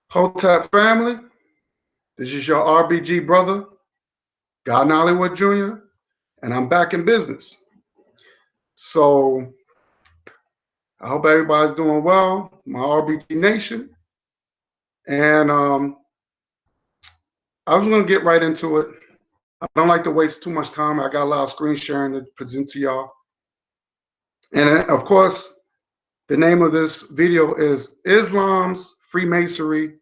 Hotep family, this is your RBG brother, God Hollywood Jr., and I'm back in business. So I hope everybody's doing well, my RBG Nation. And I was going to get right into it. I don't like to waste too much time. I got a lot of screen sharing to present to y'all. And of course, the name of this video is Islam's Freemasonry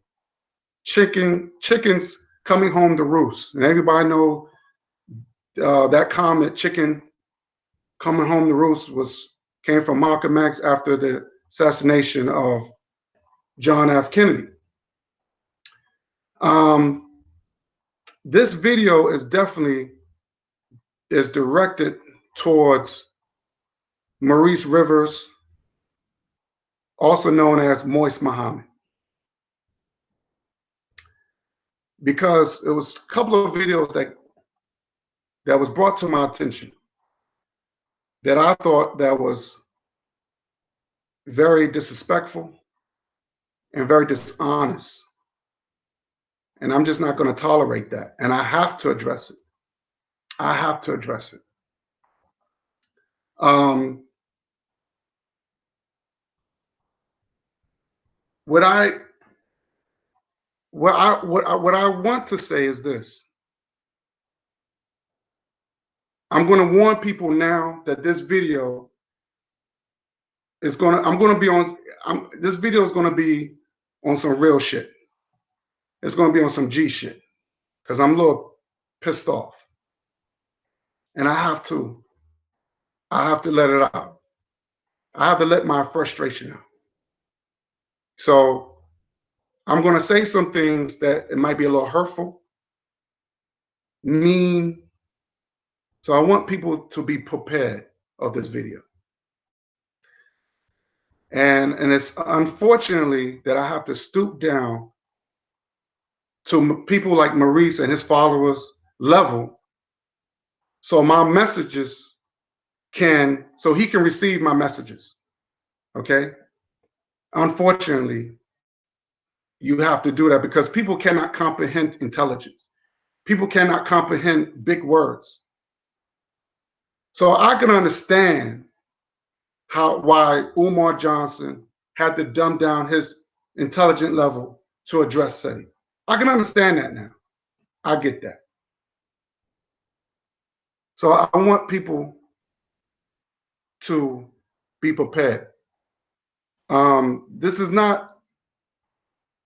Chickens Coming Home to Roost. And everybody know that comment, chicken coming home to roost, came from Malcolm X after the assassination of John F. Kennedy. This video is definitely directed towards Maurice Rivers, also known as Moist Muhammad, because it was a couple of videos that was brought to my attention that I thought that was very disrespectful and very dishonest. And I'm just not going to tolerate that. And I have to address it. I have to address it. What I want to say is this. I'm going to warn people now that this video is going to, this video is going to be on some real shit. It's going to be on some G shit, because I'm a little pissed off. And I have to let it out. I have to let my frustration out. So I'm going to say some things that it might be a little hurtful, mean. So I want people to be prepared of this video. And it's unfortunately that I have to stoop down to people like Maurice and his followers level, so my messages so he can receive my messages. Okay? Unfortunately, you have to do that because people cannot comprehend intelligence. People cannot comprehend big words. So I can understand why Umar Johnson had to dumb down his intelligent level to address SETI. I can understand that now. I get that. So I want people to be prepared. This is not,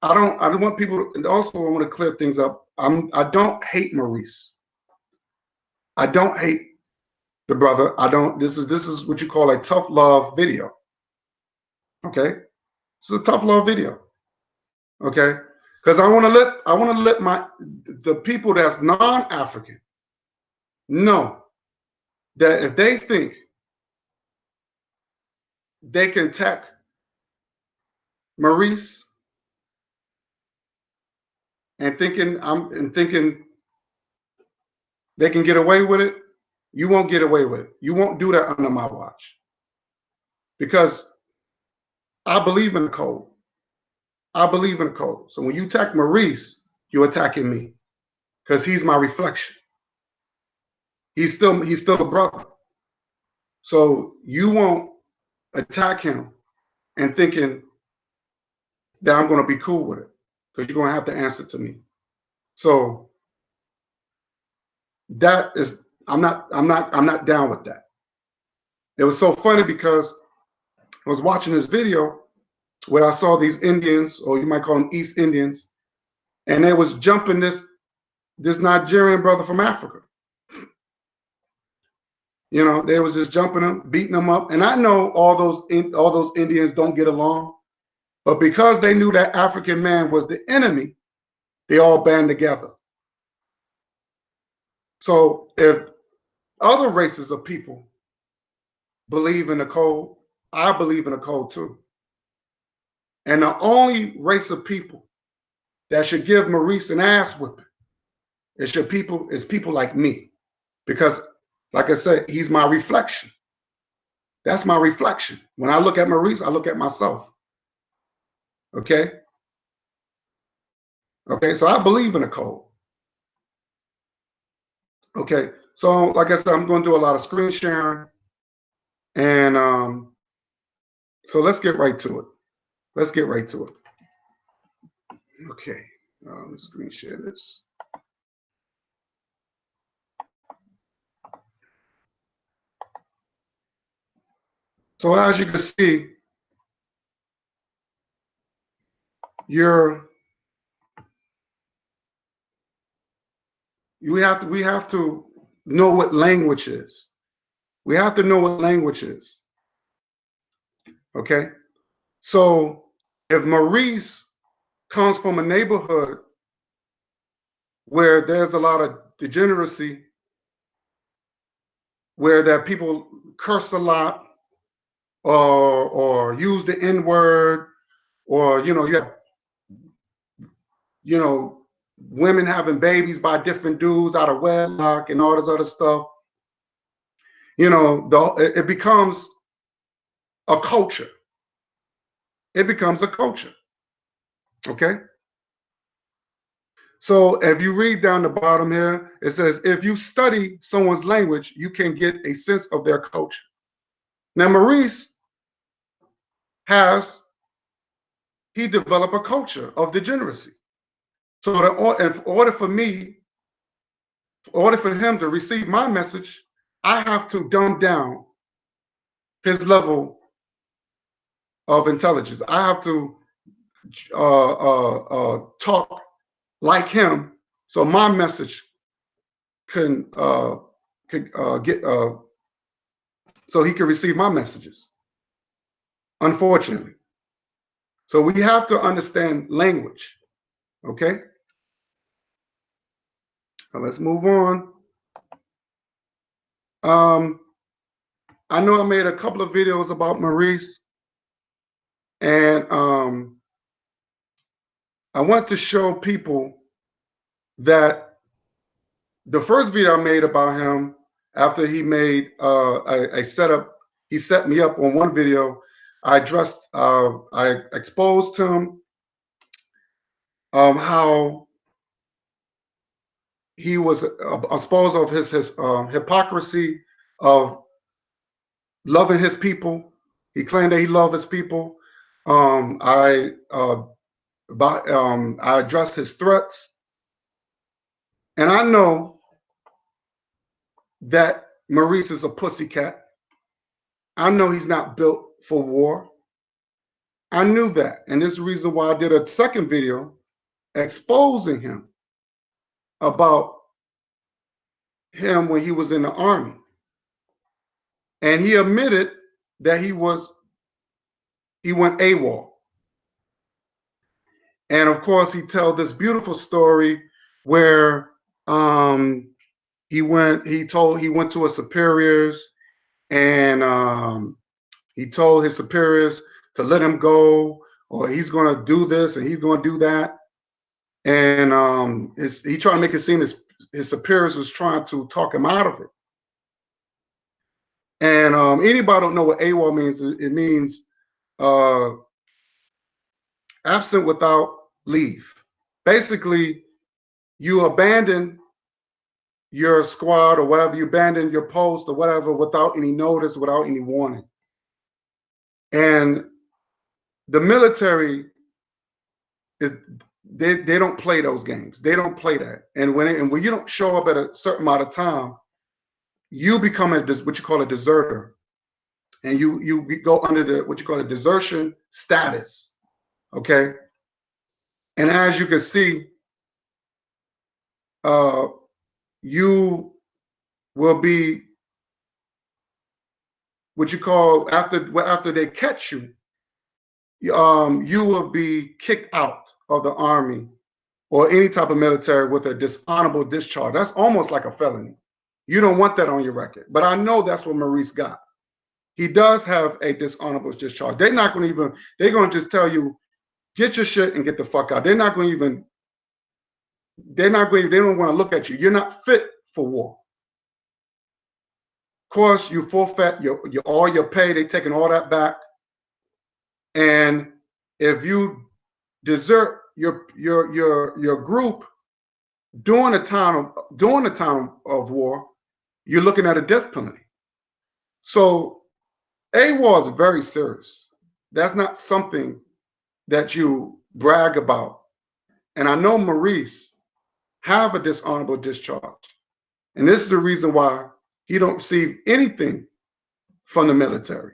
I don't want people, and also I want to clear things up. I don't hate Maurice. I don't hate the brother. This is what you call a tough love video. Okay? This is a tough love video. Okay? Because I want to let the people that's non-African know that if they think they can attack Maurice and thinking they can get away with it, you won't get away with it. You won't do that under my watch. Because I believe in the code. I believe in the code. So when you attack Maurice, you're attacking me, because he's my reflection. He's still a brother. So you won't attack him and thinking that I'm going to be cool with it, because you're going to have to answer to me. So that is, I'm not down with that. It was so funny because I was watching this video where I saw these Indians, or you might call them East Indians, and they was jumping this Nigerian brother from Africa. You know, they was just jumping him, beating him up. And I know all those Indians don't get along, but because they knew that African man was the enemy, they all band together. So if other races of people believe in the code, I believe in the code too. And the only race of people that should give Maurice an ass whipping is people like me. Because, like I said, he's my reflection. That's my reflection. When I look at Maurice, I look at myself. Okay? Okay, so I believe in the code. Okay, so like I said, I'm going to do a lot of screen sharing, and so let's get right to it. Let's get right to it. Okay, let's screen share this. So as you can see, we have to know what language is. We have to know what language is. Okay, so if Maurice comes from a neighborhood where there's a lot of degeneracy, where that people curse a lot, or use the N word, or you have women having babies by different dudes out of wedlock and all this other stuff. It becomes a culture. It becomes a culture. Okay. So if you read down the bottom here, it says, if you study someone's language, you can get a sense of their culture. Now, Maurice he developed a culture of degeneracy. So in order for him to receive my message, I have to dumb down his level of intelligence. I have to talk like him, so my message can get so he can receive my messages. Unfortunately, so we have to understand language. Okay, now let's move on. I know I made a couple of videos about Maurice, and I want to show people that the first video I made about him, after he made a setup, he set me up on one video. I exposed him how he was exposed of his hypocrisy of loving his people. He claimed that he loved his people. I addressed his threats, and I know that Maurice is a pussycat. I know he's not built for war. I knew that, and this is the reason why I did a second video exposing him about him when he was in the army. And he admitted that he went AWOL. And of course, he told this beautiful story where he went to his superiors, and he told his superiors to let him go, or he's going to do this and he's going to do that. And he tried to make it seem his superiors was trying to talk him out of it. And anybody don't know what AWOL means? It means absent without leave. Basically, you abandon your squad or whatever, you abandon your post or whatever without any notice, without any warning. And the military they don't play those games. They don't play that. And when you don't show up at a certain amount of time, you become what you call a deserter, and you go under what you call a desertion status. Okay. And as you can see, you will be what you call, after they catch you, you will be kicked out of the army or any type of military with a dishonorable discharge. That's almost like a felony. You don't want that on your record. But I know that's what Maurice got. He does have a dishonorable discharge. They're not going to even, they're going to just tell you, get your shit and get the fuck out. They're not going to even, they don't want to look at you. You're not fit for war. Of course, you forfeit all your pay. They're taking all that back. And if you desert your group during a time of war, you're looking at a death penalty. So AWOL is very serious. That's not something that you brag about. And I know Maurice have a dishonorable discharge. And this is the reason why he don't receive anything from the military.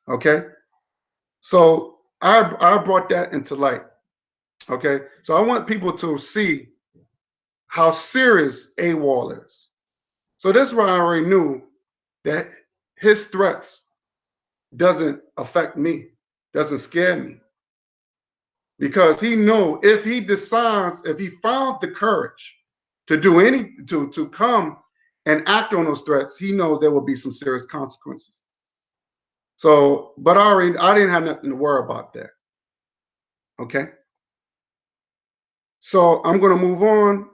Okay? So I brought that into light. Okay? So I want people to see how serious AWOL is. So this is why I already knew that his threats doesn't affect me, doesn't scare me. Because he know if he decides, if he found the courage to do to come and act on those threats, he knows there will be some serious consequences. So, but I didn't have nothing to worry about that. Okay. So I'm going to move on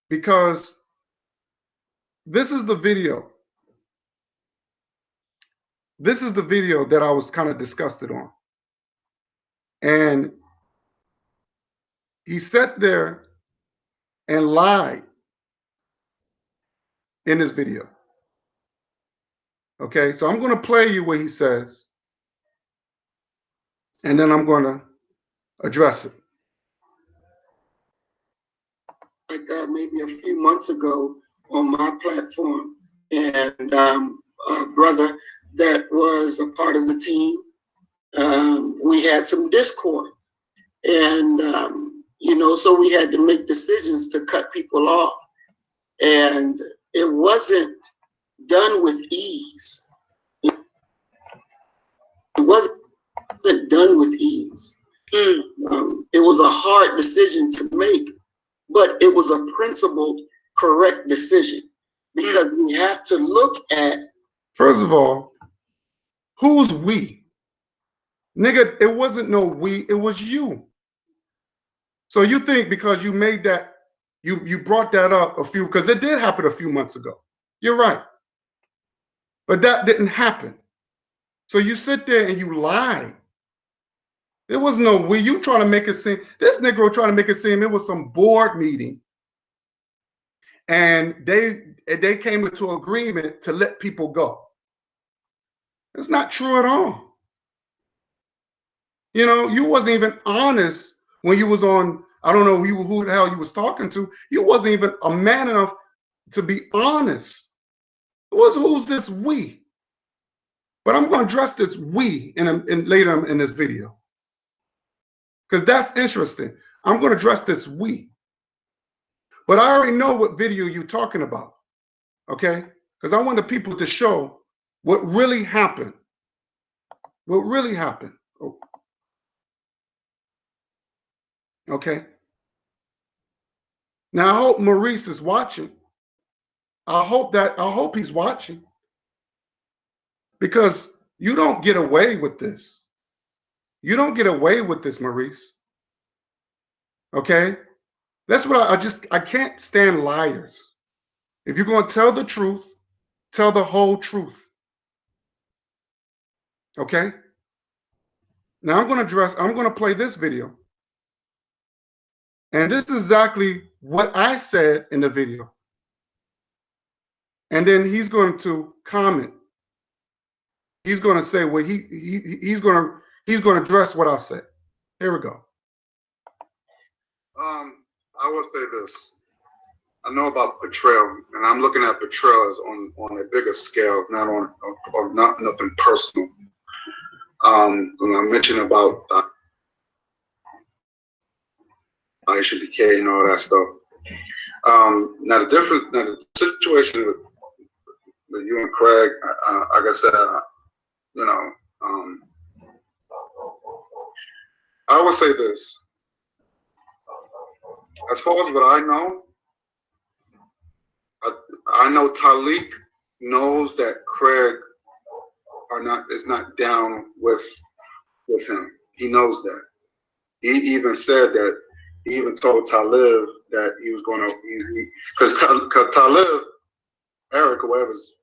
because this is the video. This is the video that I was kind of disgusted on. And he sat there and lied in this video. Okay, so I'm going to play you what he says, and then I'm going to address it. Like maybe a few months ago on my platform, and a brother that was a part of the team, we had some discord, and you know, so we had to make decisions to cut people off, and it wasn't done with ease. It wasn't done with ease. It was a hard decision to make, but it was a principled, correct decision, because we have to look at. First of all, who's we? Nigga, it wasn't no we, it was you. So you think because you made that, you brought that up because it did happen a few months ago. You're right. But that didn't happen. So you sit there and you lie. There was no we. You trying to make it seem, this Negro trying to make it seem it was some board meeting. And they came into agreement to let people go. It's not true at all. You know, you wasn't even honest when you was on, I don't know who the hell you was talking to. You wasn't even a man enough to be honest. Who's this we? But I'm going to address this we later in this video. Because that's interesting. I'm going to address this we. But I already know what video you're talking about. Okay? Because I want the people to show what really happened. What really happened. Oh. Okay? Now I hope Maurice is watching. I hope he's watching. Because you don't get away with this. You don't get away with this, Maurice. Okay? That's what I can't stand liars. If you're going to tell the truth, tell the whole truth. Okay? Now I'm going to play this video. And this is exactly what I said in the video. And then he's going to comment. He's going to say, well, he's going to address what I said. Here we go. I will say this. I know about betrayal, and I'm looking at betrayal as on a bigger scale, not nothing personal. When I mentioned about IHBK and all that stuff. Now the situation with you and Craig, like I said, you know, I would say this. As far as what I know Talik knows that Craig is not down with him. He knows that. He even said that. He even told Talib that he was going to, because Talib, Eric, or whatever his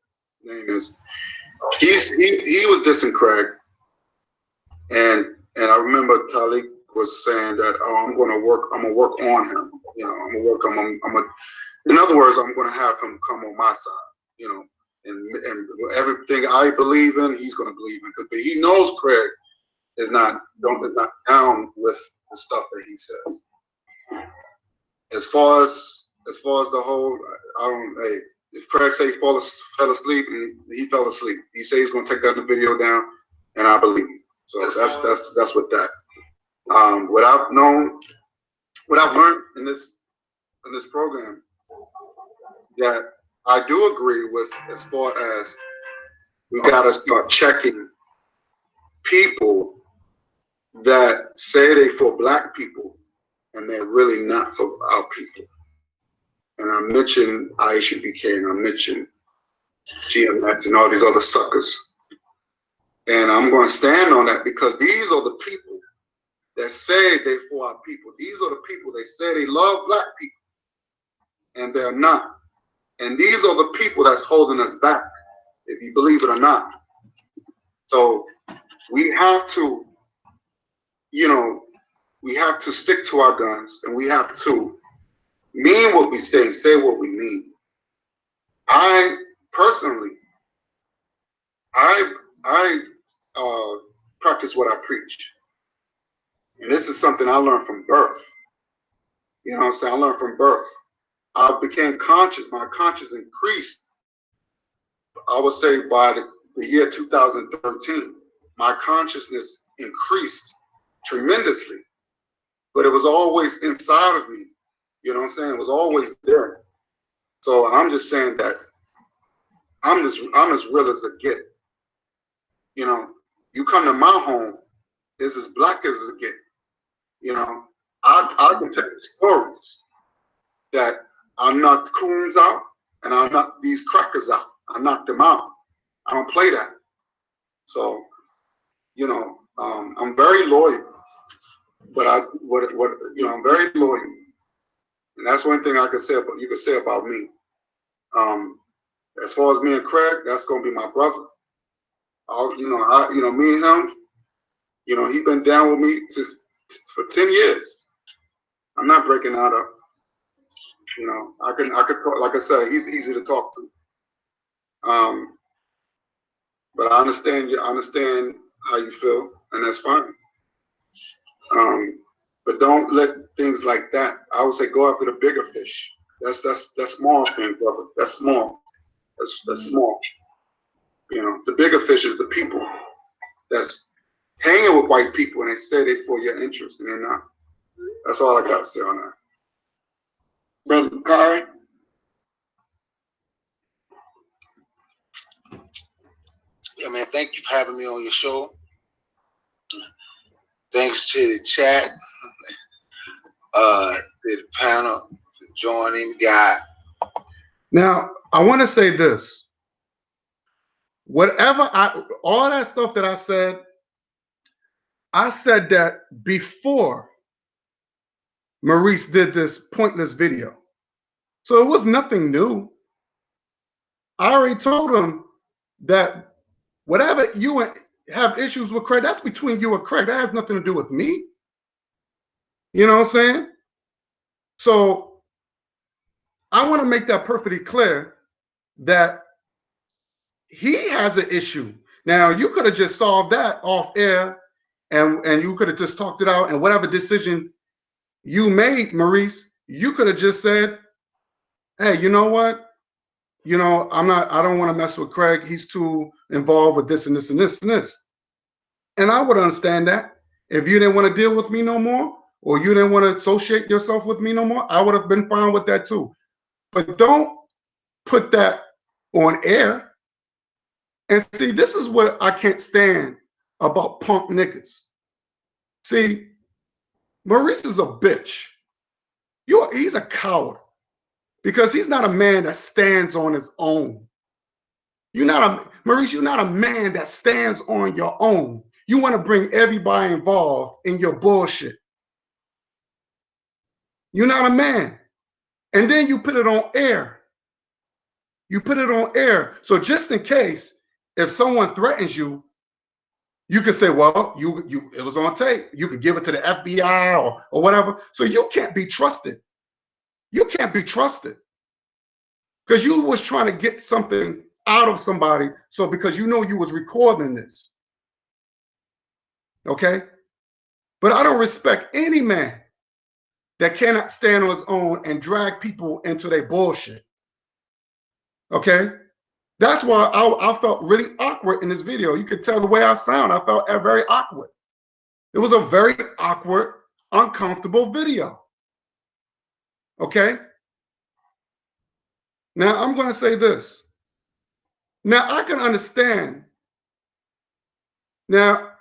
name is, he was dissing Craig, and And I remember Talik was saying that, oh, I'm gonna work on him. You know, I'm gonna work on him. In other words, I'm gonna have him come on my side. You know, and everything I believe in, he's gonna believe in. But he knows Craig is not down with the stuff that he says. As far as the whole, I don't. Hey, if Craig say he fell asleep, and he fell asleep. He say he's gonna take that video down, and I believe him. So that's what that. What I've learned in this program, that I do agree with, as far as we gotta start checking people that say they for black people and they're really not for our people. And I mentioned Aisha BK, and I mentioned GMX and all these other suckers. And I'm going to stand on that, because these are the people that say they for our people. These are the people that say they love black people, and they're not. And these are the people that's holding us back, if you believe it or not. So we have to, you know, we have to stick to our guns, and we have to mean what we say what we mean. I personally, I practice what I preach. And this is something I learned from birth. You know what I'm saying? I learned from birth. I became conscious. My conscience increased, I would say, by the year 2013. My consciousness increased tremendously. But it was always inside of me. You know what I'm saying? It was always there. So I'm just saying that I'm as real as it get. You know, you come to my home, it's as black as it get. You know, I can tell you stories that I knocked coons out, and I knocked these crackers out. I knocked them out. I don't play that. So, you know, I'm very loyal. But you know, I'm very loyal. And that's one thing I could say about, you could say about me. As far as me and Craig, that's gonna be my brother. Me and him, you know, he been down with me for 10 years. I'm not breaking that up. You know, I could like I said, he's easy to talk to. But I understand how you feel, and that's fine. But don't let things like that. I would say go after the bigger fish. That's small thing, brother. That's small. That's small. You know, the bigger fish is the people that's hanging with white people, and they say they for your interest, and they're not. That's all I got to say on that. Brother Kari? Yeah, man, thank you for having me on your show. Thanks to the chat, to the panel for joining. Now, I want to say this. All that stuff that I said that before Maurice did this pointless video. So it was nothing new. I already told him that whatever you have issues with Craig, that's between you and Craig. That has nothing to do with me. You know what I'm saying? So I want to make that perfectly clear that he has an issue. Now, you could have just solved that off air, and you could have just talked it out, and whatever decision you made, Maurice, you could have just said, hey, you know what? You know, I don't want to mess with Craig. He's too involved with this and this and this and this. And I would understand that. If you didn't want to deal with me no more, or you didn't want to associate yourself with me no more, I would have been fine with that too. But don't put that on air. And see, this is what I can't stand about punk niggas. See, Maurice is a bitch. He's a coward, because he's not a man that stands on his own. Maurice, you're not a man that stands on your own. You want to bring everybody involved in your bullshit. You're not a man. And then you put it on air. You put it on air. So just in case, if someone threatens you, You could say, well, it was on tape. You could give it to the FBI or whatever. So you can't be trusted. You can't be trusted because you was trying to get something out of somebody. So because you know you was recording this, okay? But I don't respect any man that cannot stand on his own and drag people into their bullshit. Okay? That's why I felt really awkward in this video. You could tell the way I sound. I felt very awkward. It was a very awkward, uncomfortable video. Okay? Now, I'm going to say this. Now, I can understand. Now,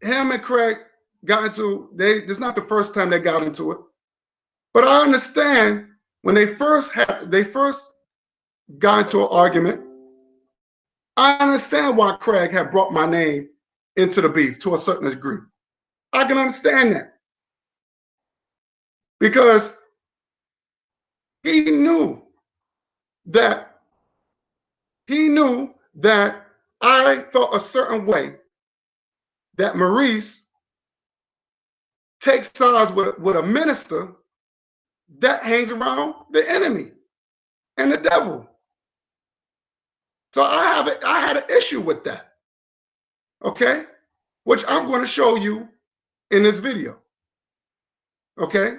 him and Craig got into, this is not the first time they got into it. But I understand when they first got into an argument, I understand why Craig had brought my name into the beef to a certain degree. I can understand that. Because he knew that I felt a certain way that Maurice takes sides with a minister that hangs around the enemy and the devil. So I had an issue with that, okay? Which I'm going to show you in this video, okay?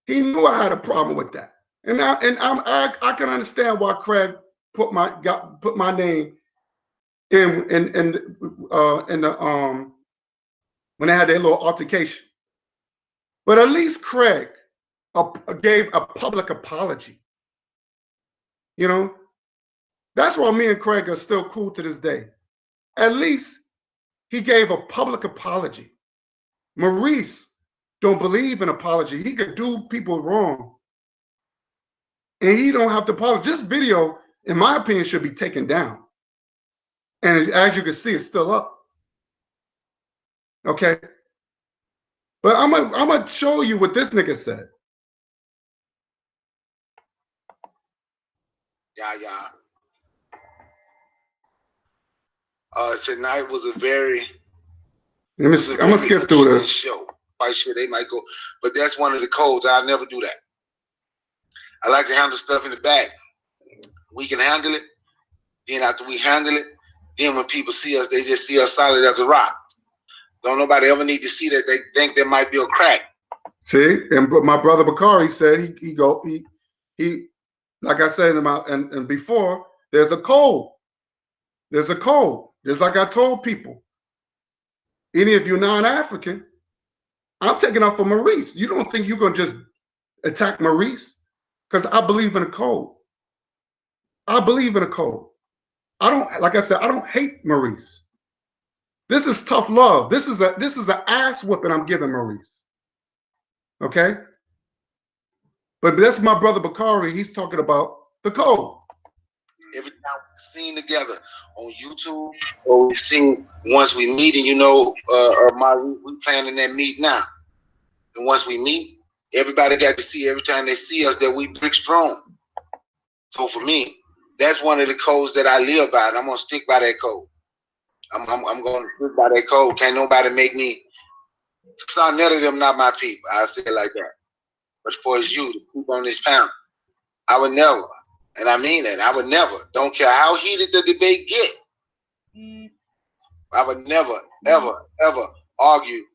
He knew I had a problem with that, and I can understand why Craig put my name in the when they had their little altercation. But at least Craig gave a public apology. You know, that's why me and Craig are still cool to this day. At least he gave a public apology. Maurice don't believe in apology. He could do people wrong, and he don't have to apologize. This video, in my opinion, should be taken down. And as you can see, it's still up. Okay. But I'm gonna show you what this nigga said. Yeah. Tonight was a very I'm gonna skip through this show. Quite sure they might go, but that's one of the codes. I'll never do that. I like to handle stuff in the back. We can handle it. Then after we handle it, then when people see us, they just see us solid as a rock. Don't nobody ever need to see that they think there might be a crack. See, and my brother Bakari said he like I said and before, there's a code. There's a code. Just like I told people. Any of you non-African, I'm taking off for Maurice. You don't think you're gonna just attack Maurice? Because I believe in a code. I believe in a code. I don't, like I said, I don't hate Maurice. This is tough love. This is an ass whooping I'm giving Maurice. Okay? But that's my brother Bakari. He's talking about the code. Every time we've seen together on YouTube, or we've seen once we meet, and we planning that meet now. And once we meet, everybody got to see every time they see us that we brick strong. So for me, that's one of the codes that I live by, and I'm gonna stick by that code. I'm gonna stick by that code. Can't nobody make me. So none of them not my people. I say it like that. But as far as you, the people on this panel, I would never, and I mean that, I would never, don't care how heated the debate get, I would never, ever, ever argue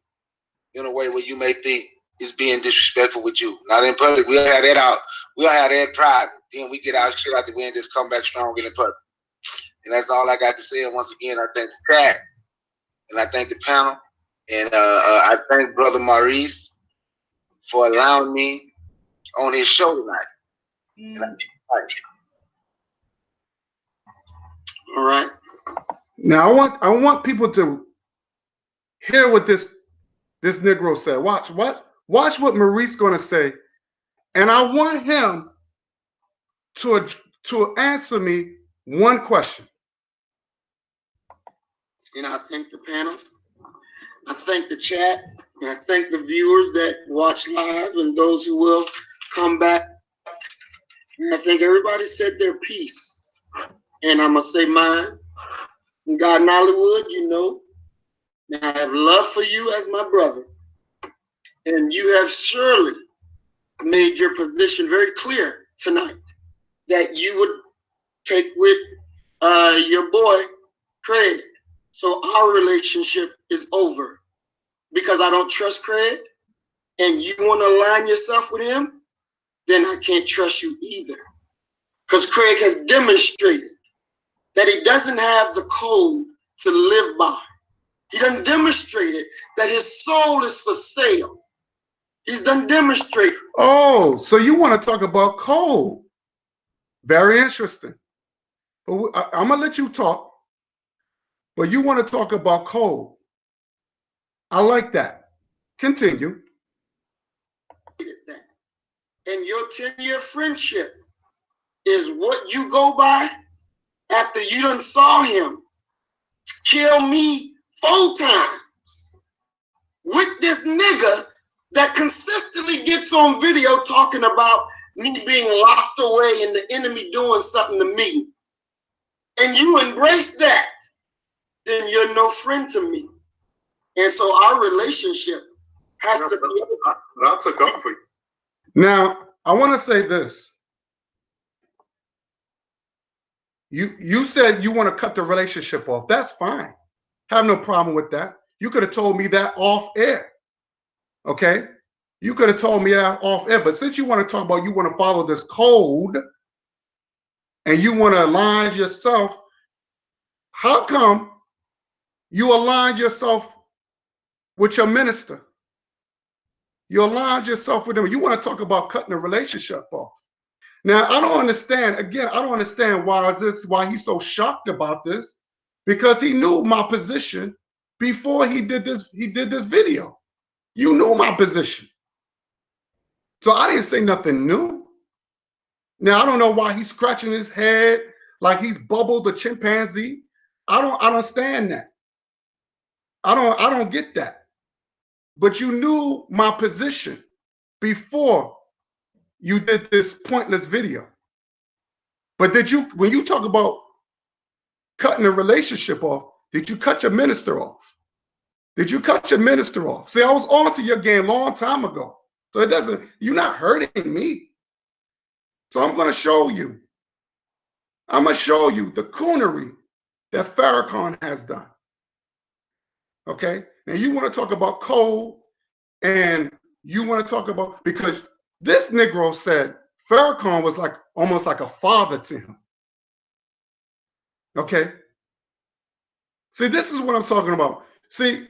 in a way where you may think is being disrespectful with you. Not in public. We'll have that out. We'll have that private. Then we get our shit out the way and just come back strong in public. And that's all I got to say. And once again, I thank the chat, and I thank the panel, and I thank Brother Maurice for allowing me on his show tonight. All right. Now I want people to hear what this Negro said. Watch what Maurice gonna say, and I want him to answer me one question. And I thank the panel. I thank the chat. And I thank the viewers that watch live and those who will come back. And I think everybody said their piece. And I'm going to say mine. in God in Hollywood, you know, I have love for you as my brother. And you have surely made your position very clear tonight that you would take with your boy, Craig. So our relationship is over because I don't trust Craig and you want to align yourself with him, then I can't trust you either. Because Craig has demonstrated that he doesn't have the code to live by. He done demonstrated that his soul is for sale. He's done demonstrated. Oh, so you want to talk about code? Very interesting. But I'm gonna let you talk. But you want to talk about code? I like that. Continue. And your 10-year friendship is what you go by after you done saw him kill me 4 times with this nigga that consistently gets on video talking about me being locked away and the enemy doing something to me. And you embrace that, then you're no friend to me. And so our relationship has to be. I took up for you. Now, I want to say this. You said you want to cut the relationship off. That's fine. Have no problem with that. You could have told me that off air. Okay? You could have told me that off air. But since you want to talk about you want to follow this code and you want to align yourself, how come you aligned yourself with your minister? You aligned yourself with him. You want to talk about cutting the relationship off. Now, I don't understand. Again, I don't understand why he's so shocked about this, because he knew my position before he did this video. You knew my position. So I didn't say nothing new. Now, I don't know why he's scratching his head like he's Bubble the chimpanzee. I don't understand that. I don't get that. But you knew my position before you did this pointless video. But when you talk about cutting a relationship off, did you cut your minister off? Did you cut your minister off? See, I was on to your game a long time ago. So you're not hurting me. So I'm going to show you. I'm going to show you the coonery that Farrakhan has done. Okay? Now you want to talk about code, and you want to talk about, because this Negro said Farrakhan was almost like a father to him. Okay? See, this is what I'm talking about. See,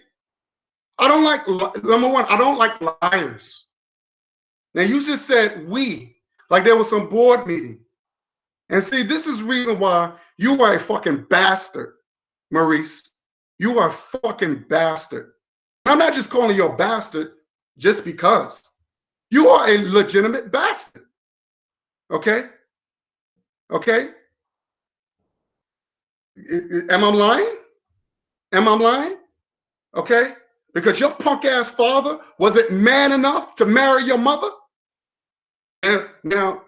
I don't like, number one, I don't like liars. Now, you just said we, like there was some board meeting. And see, this is the reason why you are a fucking bastard, Maurice. You are a fucking bastard. I'm not just calling you a bastard just because. You are a legitimate bastard. Okay? Okay? Am I lying? Am I lying? Okay? Because your punk ass father wasn't man enough to marry your mother. And now,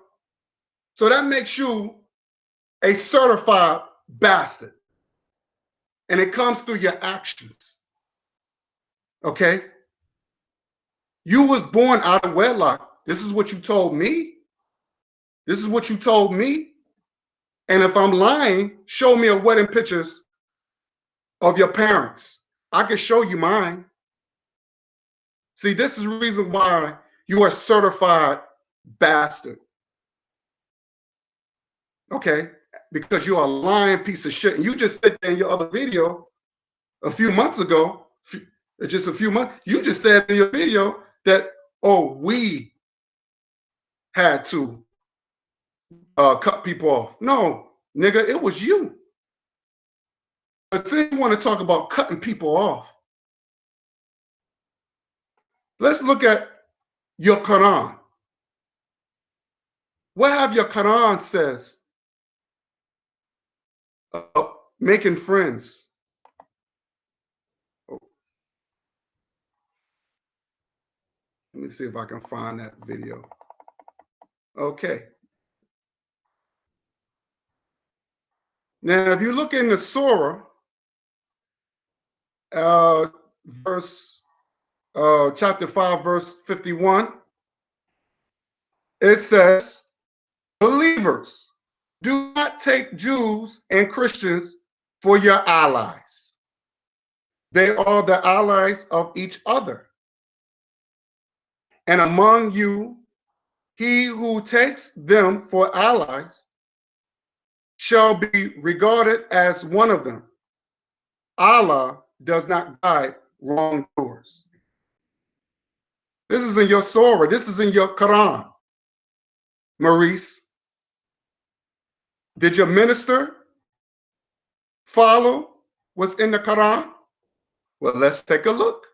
so that makes you a certified bastard. And it comes through your actions. Okay? You was born out of wedlock. This is what you told me. This is what you told me. And if I'm lying, show me a wedding pictures of your parents. I can show you mine. See, this is the reason why you are a certified bastard. Okay? Because you're a lying piece of shit. And you just said in your other video a few months ago, just a few months, you just said in your video that, oh, we had to cut people off. No, nigga, it was you. But since you want to talk about cutting people off, let's look at your Quran. What have your Quran says? Making friends. Oh. Let me see if I can find that video. Okay. Now, if you look in the Surah, chapter 5, verse 51, it says, believers, do not take Jews and Christians for your allies. They are the allies of each other. And among you, he who takes them for allies shall be regarded as one of them. Allah does not guide wrongdoers. This is in your Surah. This is in your Quran. Maurice, did your minister follow what's in the Quran? Well, let's take a look.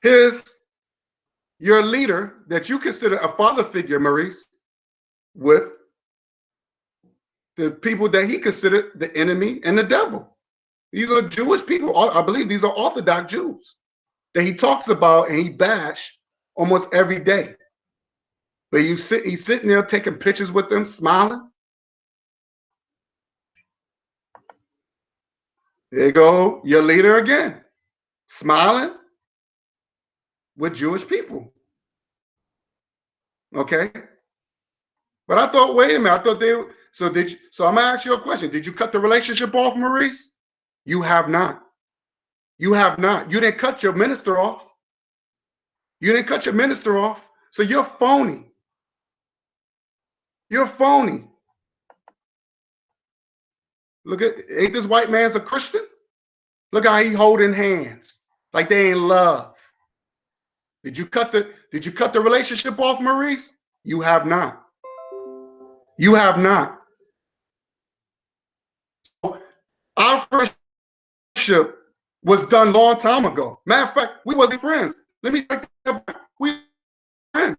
Here's your leader that you consider a father figure, Maurice, with the people that he considered the enemy and the devil. These are Jewish people. I believe these are Orthodox Jews that he talks about and he bash almost every day. But he's sitting there taking pictures with them, smiling. There you go, your leader again, smiling with Jewish people. Okay? But I thought, wait a minute, I thought they, so I'm gonna ask you a question. Did you cut the relationship off, Maurice? You have not. You have not. You didn't cut your minister off. You didn't cut your minister off. So you're phony. You're phony. Look at, ain't this white man's a Christian? Look how he holding hands like they in love. Did you cut the relationship off, Maurice? You have not. You have not. Our friendship was done a long time ago. Matter of fact, we wasn't friends. Let me take that back. We weren't friends.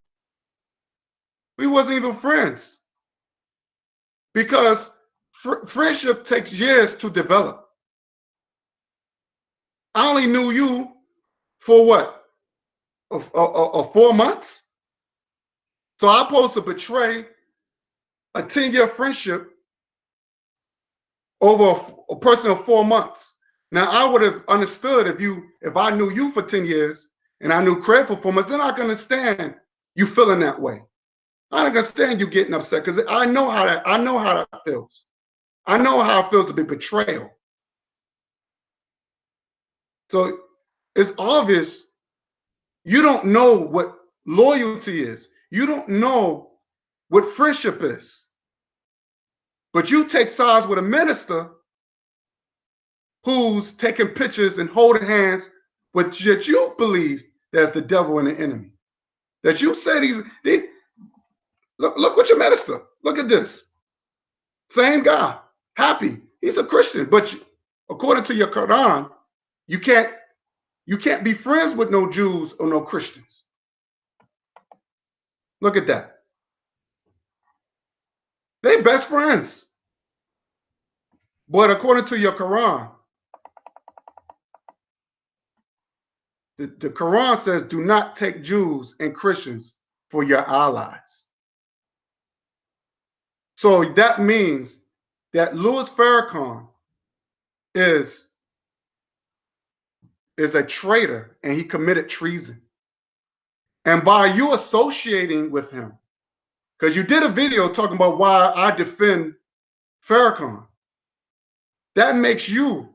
We wasn't even friends. Because friendship takes years to develop. I only knew you for what? 4 months? So I'm supposed to betray a 10-year friendship over a person of 4 months. Now I would have understood if I knew you for 10 years and I knew Craig for 4 months, then I can understand you feeling that way. I understand you getting upset because I know how that feels. I know how it feels to be betrayal. So it's obvious you don't know what loyalty is. You don't know what friendship is. But you take sides with a minister who's taking pictures and holding hands with that you believe that's the devil and the enemy. That you said look what your minister. Look at this. Same guy, happy. He's a Christian, but according to your Quran, you can't be friends with no Jews or no Christians. Look at that. They best friends. But according to your Quran, the Quran says, do not take Jews and Christians for your allies. So that means that Louis Farrakhan is a traitor and he committed treason. And by you associating with him, because you did a video talking about why I defend Farrakhan, that makes you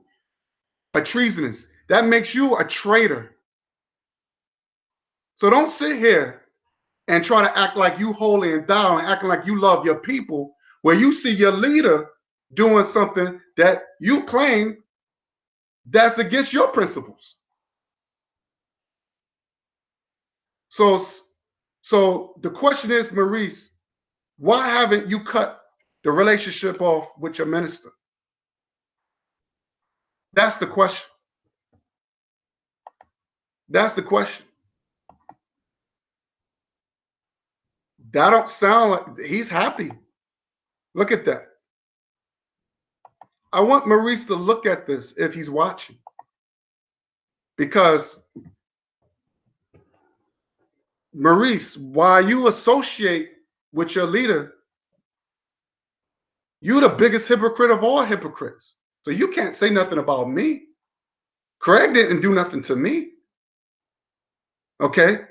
a treasonous. That makes you a traitor. So don't sit here and try to act like you holy and thou and acting like you love your people, where you see your leader doing something that you claim that's against your principles. So the question is, Maurice, why haven't you cut the relationship off with your minister? That's the question. That's the question. That don't sound like he's happy. Look at that. I want Maurice to look at this if he's watching. Because Maurice, while you associate with your leader, you're the biggest hypocrite of all hypocrites. So you can't say nothing about me. Craig didn't do nothing to me. Okay?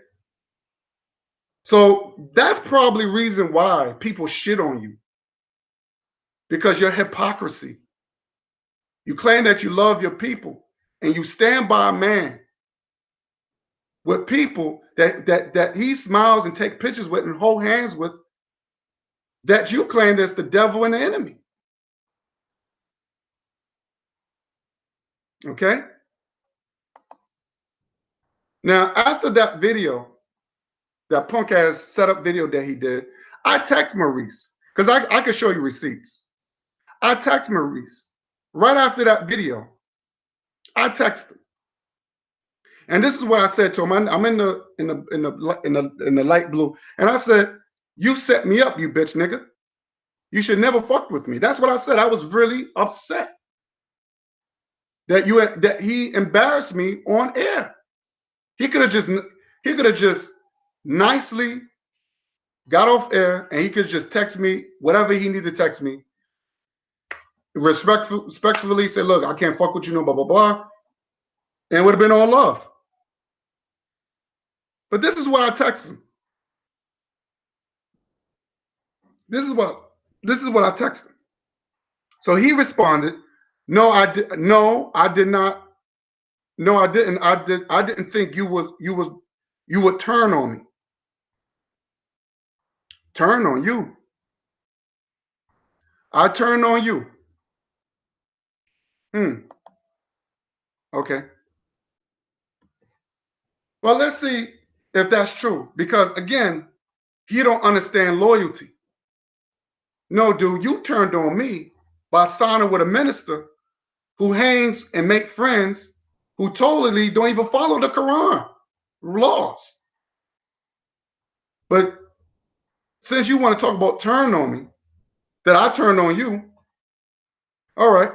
So that's probably reason why people shit on you. Because your hypocrisy. You claim that you love your people and you stand by a man with people that he smiles and take pictures with and hold hands with, that you claim that's the devil and the enemy. Okay? Now, after that video, that punk ass setup video that he did, I text Maurice, because I could show you receipts. I text Maurice right after that video. I text him, and this is what I said to him. I'm in the light blue, and I said, "You set me up, you bitch nigga. You should never fuck with me." That's what I said. I was really upset that he embarrassed me on air. He could have just nicely got off air, and he could just text me whatever he needed to text me. Respectfully say, "Look, I can't fuck with you, no blah blah blah," and it would have been all love. But this is what I text him. This is what I text him. So he responded, "No, I did not. No, I didn't. I didn't think you would turn on me. Turn on you. I turned on you. Okay. Well, let's see if that's true. Because again, you don't understand loyalty. No, dude, you turned on me by signing with a minister who hangs and make friends who totally don't even follow the Quran laws. But since you want to talk about turn on me, that I turned on you, all right.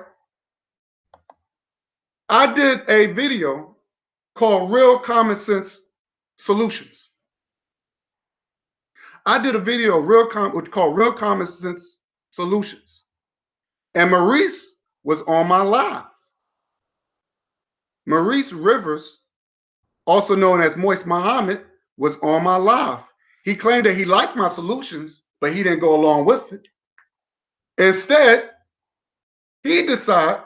I did a video called Real Common Sense Solutions. I did a video called Real Common Sense Solutions. And Maurice was on my live. Maurice Rivers, also known as Moist Muhammad, was on my live. He claimed that he liked my solutions, but he didn't go along with it. Instead, he decided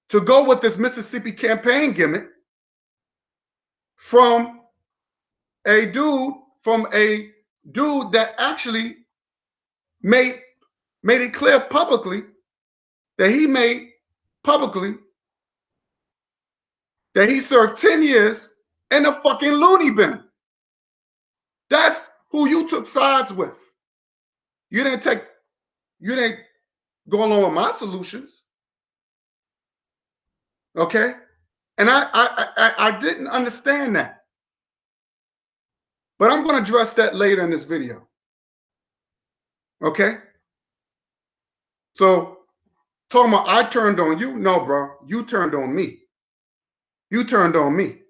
to go with this Mississippi campaign gimmick from a dude that actually made it clear publicly that he served 10 years in a fucking loony bin. That's who you took sides with. You didn't go along with my solutions. Okay? And I didn't understand that. But I'm going to address that later in this video. Okay? So, talking about I turned on you? No, bro. You turned on me. You turned on me.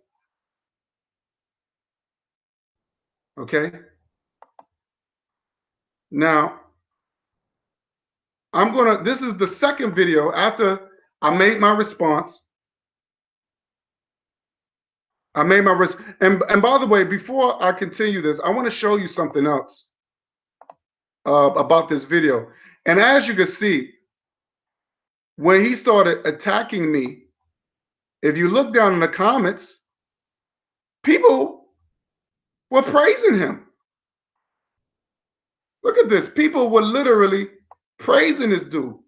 Okay? Now, this is the second video after I made my response. And by the way, before I continue this, I want to show you something else about this video. And as you can see, when he started attacking me, if you look down in the comments, people were praising him. Look at this. People were literally praising this dude.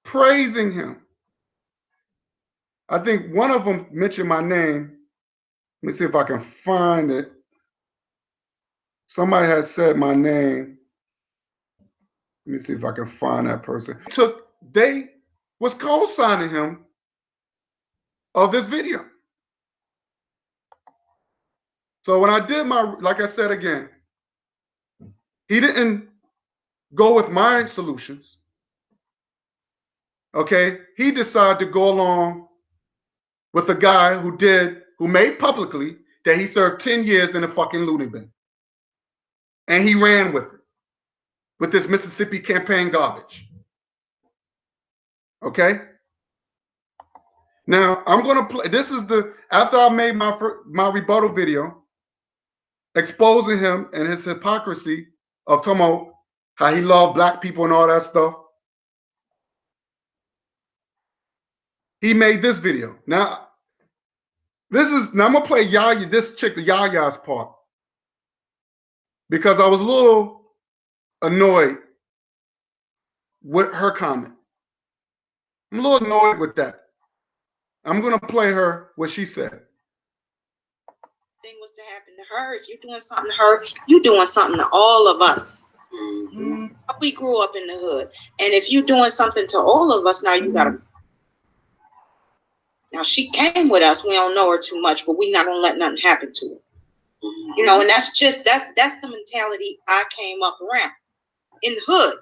Praising him. I think one of them mentioned my name. Let me see if I can find it. Somebody had said my name. Let me see if I can find that person. They was co-signing him of this video. So when I did like I said again, he didn't go with my solutions. Okay? He decided to go along with a guy who made publicly that he served 10 years in a fucking loony bin. And he ran with it. With this Mississippi campaign garbage. Okay? Now I'm gonna play. This is the after I made my rebuttal video exposing him and his hypocrisy of talking about how he loved black people and all that stuff. He made this video. Now I'm gonna play Yaya, this chick, Yaya's part, because I was a little annoyed with her comment. I'm a little annoyed with that. I'm gonna play her what she said. Thing was to happen to her. If you're doing something to her, you're doing something to all of us. Mm-hmm. We grew up in the hood, and if you're doing something to all of us, now you gotta. Now she came with us. We don't know her too much, but we're not gonna let nothing happen to her. Mm-hmm. You know, and that's the mentality I came up around in the hood.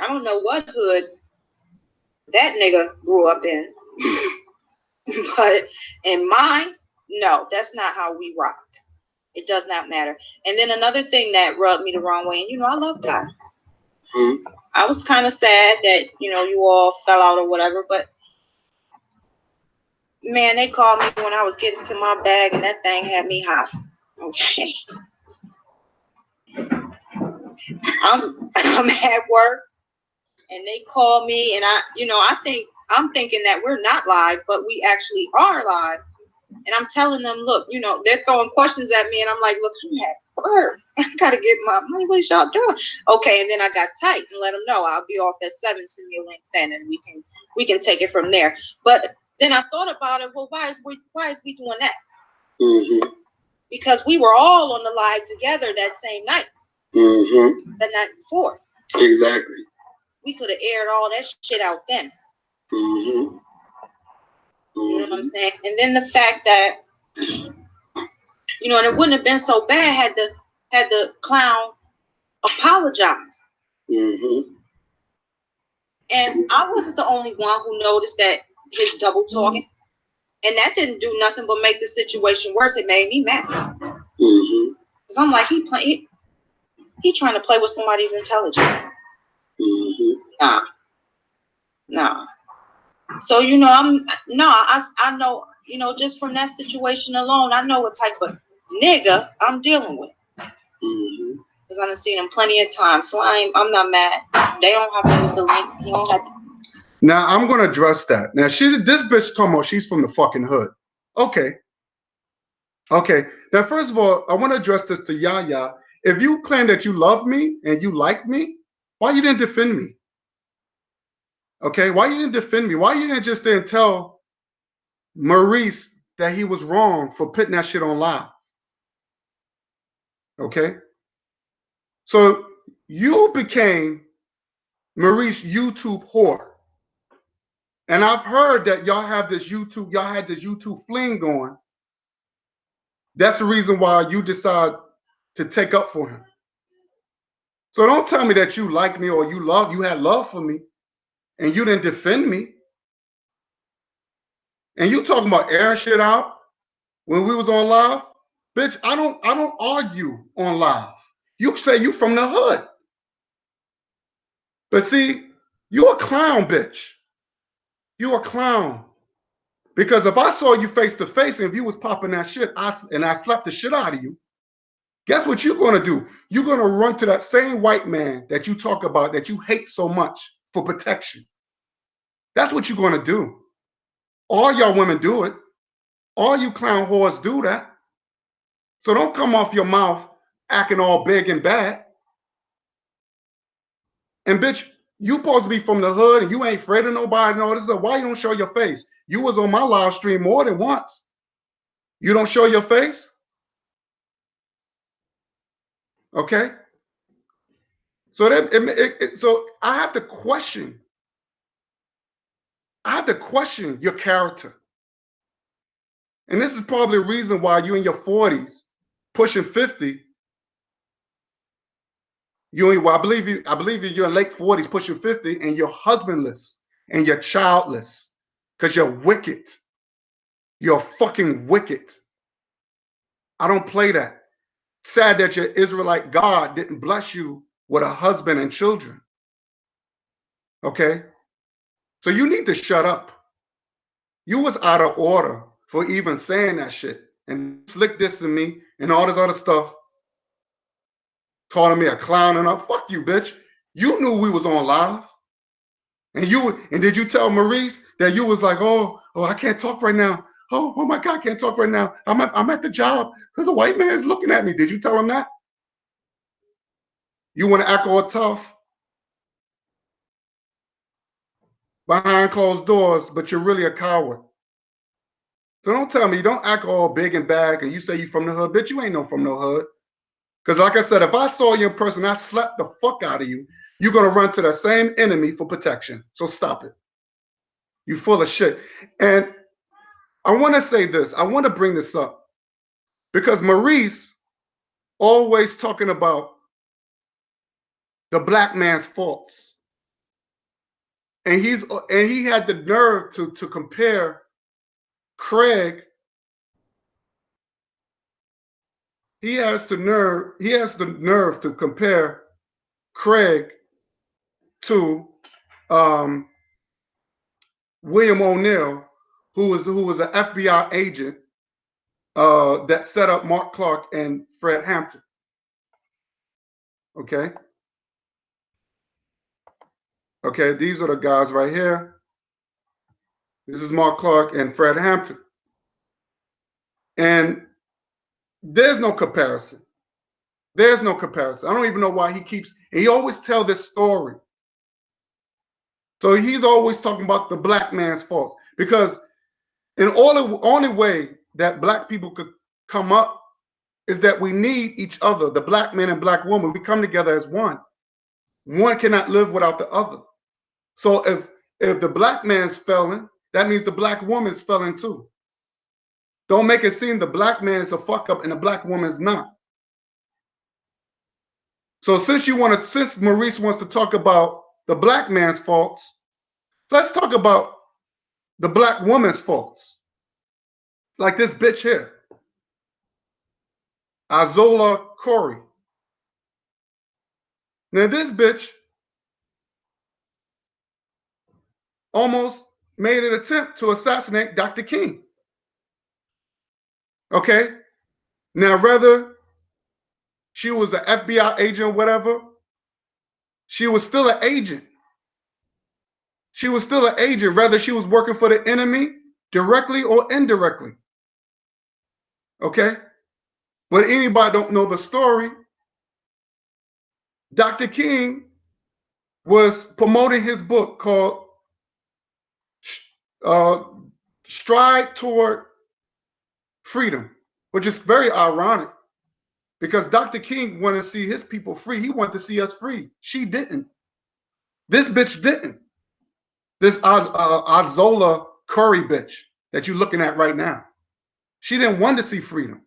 I don't know what hood that nigga grew up in, but in mine, no, that's not how we rock. It does not matter. And then another thing that rubbed me the wrong way, and you know, I love God. Mm-hmm. I was kind of sad that, you know, you all fell out or whatever, but man, they called me when I was getting to my bag and that thing had me hot. Okay. I'm at work and they call me and I'm thinking that we're not live, but we actually are live. And I'm telling them, look, you know, they're throwing questions at me and I'm like, look, I'm at work. I gotta get my money. What is y'all doing? Okay, and then I got tight and let them know I'll be off at 7. Send me a link then and we can take it from there. But then I thought about it, well, why is we doing that? Mm-hmm. Because we were all on the live together that same night. Mm-hmm. The night before. Exactly. We could have aired all that shit out then. Mm-hmm. You know what I'm saying? And then the fact that, you know, and it wouldn't have been so bad had the clown apologized. Mm-hmm. And I wasn't the only one who noticed that his double talking. And that didn't do nothing but make the situation worse. It made me mad. Mm-hmm. Because I'm like, he trying to play with somebody's intelligence. Mm-hmm. Nah. So, you know, I know, you know, just from that situation alone, I know what type of nigga I'm dealing with. Mm-hmm. Because I've seen him plenty of times. So I'm not mad. They don't have to use the link. You don't have to. Now I'm gonna address that. Now this bitch talking about she's from the fucking hood. Okay. Now first of all, I want to address this to Yaya. If you claim that you love me and you like me, why you didn't defend me? Okay, why you didn't defend me? Why you didn't just then tell Maurice that he was wrong for putting that shit on live? Okay, so you became Maurice YouTube whore, and I've heard that y'all had this YouTube fling going. That's the reason why you decide to take up for him. So don't tell me that you like me or you had love for me, and you didn't defend me. And you talking about airing shit out when we was on live, bitch. I don't argue on live. You say you from the hood, but see, you a clown, bitch. You a clown. Because if I saw you face to face and if you was popping that shit, I slapped the shit out of you, guess what you're gonna do? You're gonna run to that same white man that you talk about that you hate so much for protection. That's what you're gonna do. All y'all women do it. All you clown whores do that. So don't come off your mouth acting all big and bad. And bitch, you supposed to be from the hood and you ain't afraid of nobody and all this. Why you don't show your face? You was on my live stream more than once. You don't show your face? Okay. So so I have to question. Your character. And this is probably a reason why you in your 40s, pushing 50. I believe you're in late 40s, pushing 50, and you're husbandless and you're childless. Because you're wicked. You're fucking wicked. I don't play that. Sad that your Israelite God didn't bless you with a husband and children. Okay? So you need to shut up. You was out of order for even saying that shit. And slick dissing me and all this other stuff. Calling me a clown and all. Fuck you, bitch. You knew we was on live. And did you tell Maurice that you was like, oh, I can't talk right now. Oh my God, I can't talk right now. I'm at the job because the white man is looking at me. Did you tell him that? You want to act all tough behind closed doors, but you're really a coward. So don't tell me, don't act all big and bad and you say you from the hood. Bitch, you ain't no from no hood. Because like I said, if I saw you in person, I slapped the fuck out of you, you're going to run to the same enemy for protection. So stop it. You full of shit. And I want to say this. I want to bring this up because Maurice always talking about the black man's faults. And he had the nerve to compare Craig. He has the nerve to compare Craig to William O'Neill, who was an FBI agent that set up Mark Clark and Fred Hampton. Okay. Okay, these are the guys right here. This is Mark Clark and Fred Hampton. And there's no comparison. There's no comparison. I don't even know why he always tell this story. So he's always talking about the black man's fault. Because in only way that black people could come up is that we need each other, the black man and black woman. We come together as one. One cannot live without the other. So if the black man's failing, that means the black woman's failing too. Don't make it seem the black man is a fuck up and the black woman's not. So since Maurice wants to talk about the black man's faults, let's talk about the black woman's faults. Like this bitch here, Azola Corey. Now this bitch almost made an attempt to assassinate Dr. King. Okay? Now, whether she was an FBI agent or whatever, she was still an agent. She was still an agent, whether she was working for the enemy directly or indirectly. Okay? But anybody don't know the story, Dr. King was promoting his book called Stride Toward Freedom, which is very ironic because Dr. King wanted to see his people free. He wanted to see us free. She didn't. This bitch didn't. This Azola Curry bitch that you're looking at right now. She didn't want to see freedom.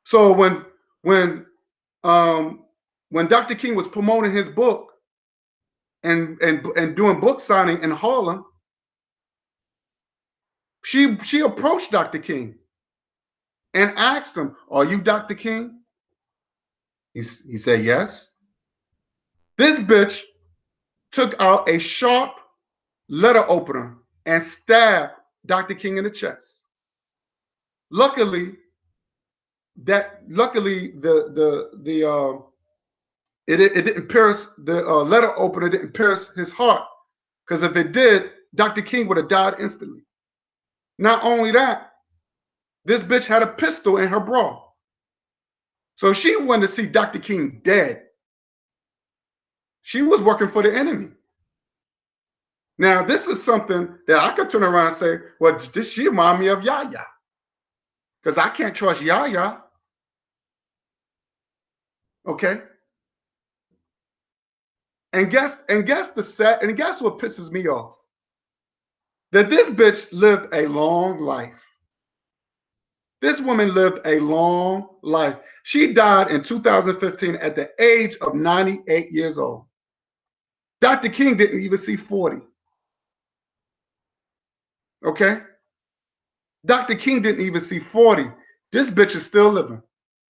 So when Dr. King was promoting his book and doing book signing in Harlem, she approached Dr. King and asked him, "Are you Dr. King?" He said, "Yes." This bitch took out a sharp letter opener and stabbed Dr. King in the chest. Luckily, it didn't pierce the letter opener. Didn't pierce his heart, because if it did, Dr. King would have died instantly. Not only that, this bitch had a pistol in her bra. So she wanted to see Dr. King dead. She was working for the enemy. Now, this is something that I could turn around and say, well, she remind me of Yaya. Because I can't trust Yaya. Okay? And guess what pisses me off? That this bitch lived a long life. This woman lived a long life. She died in 2015 at the age of 98 years old. Dr. King didn't even see 40. Okay? Dr. King didn't even see 40. This bitch is still living.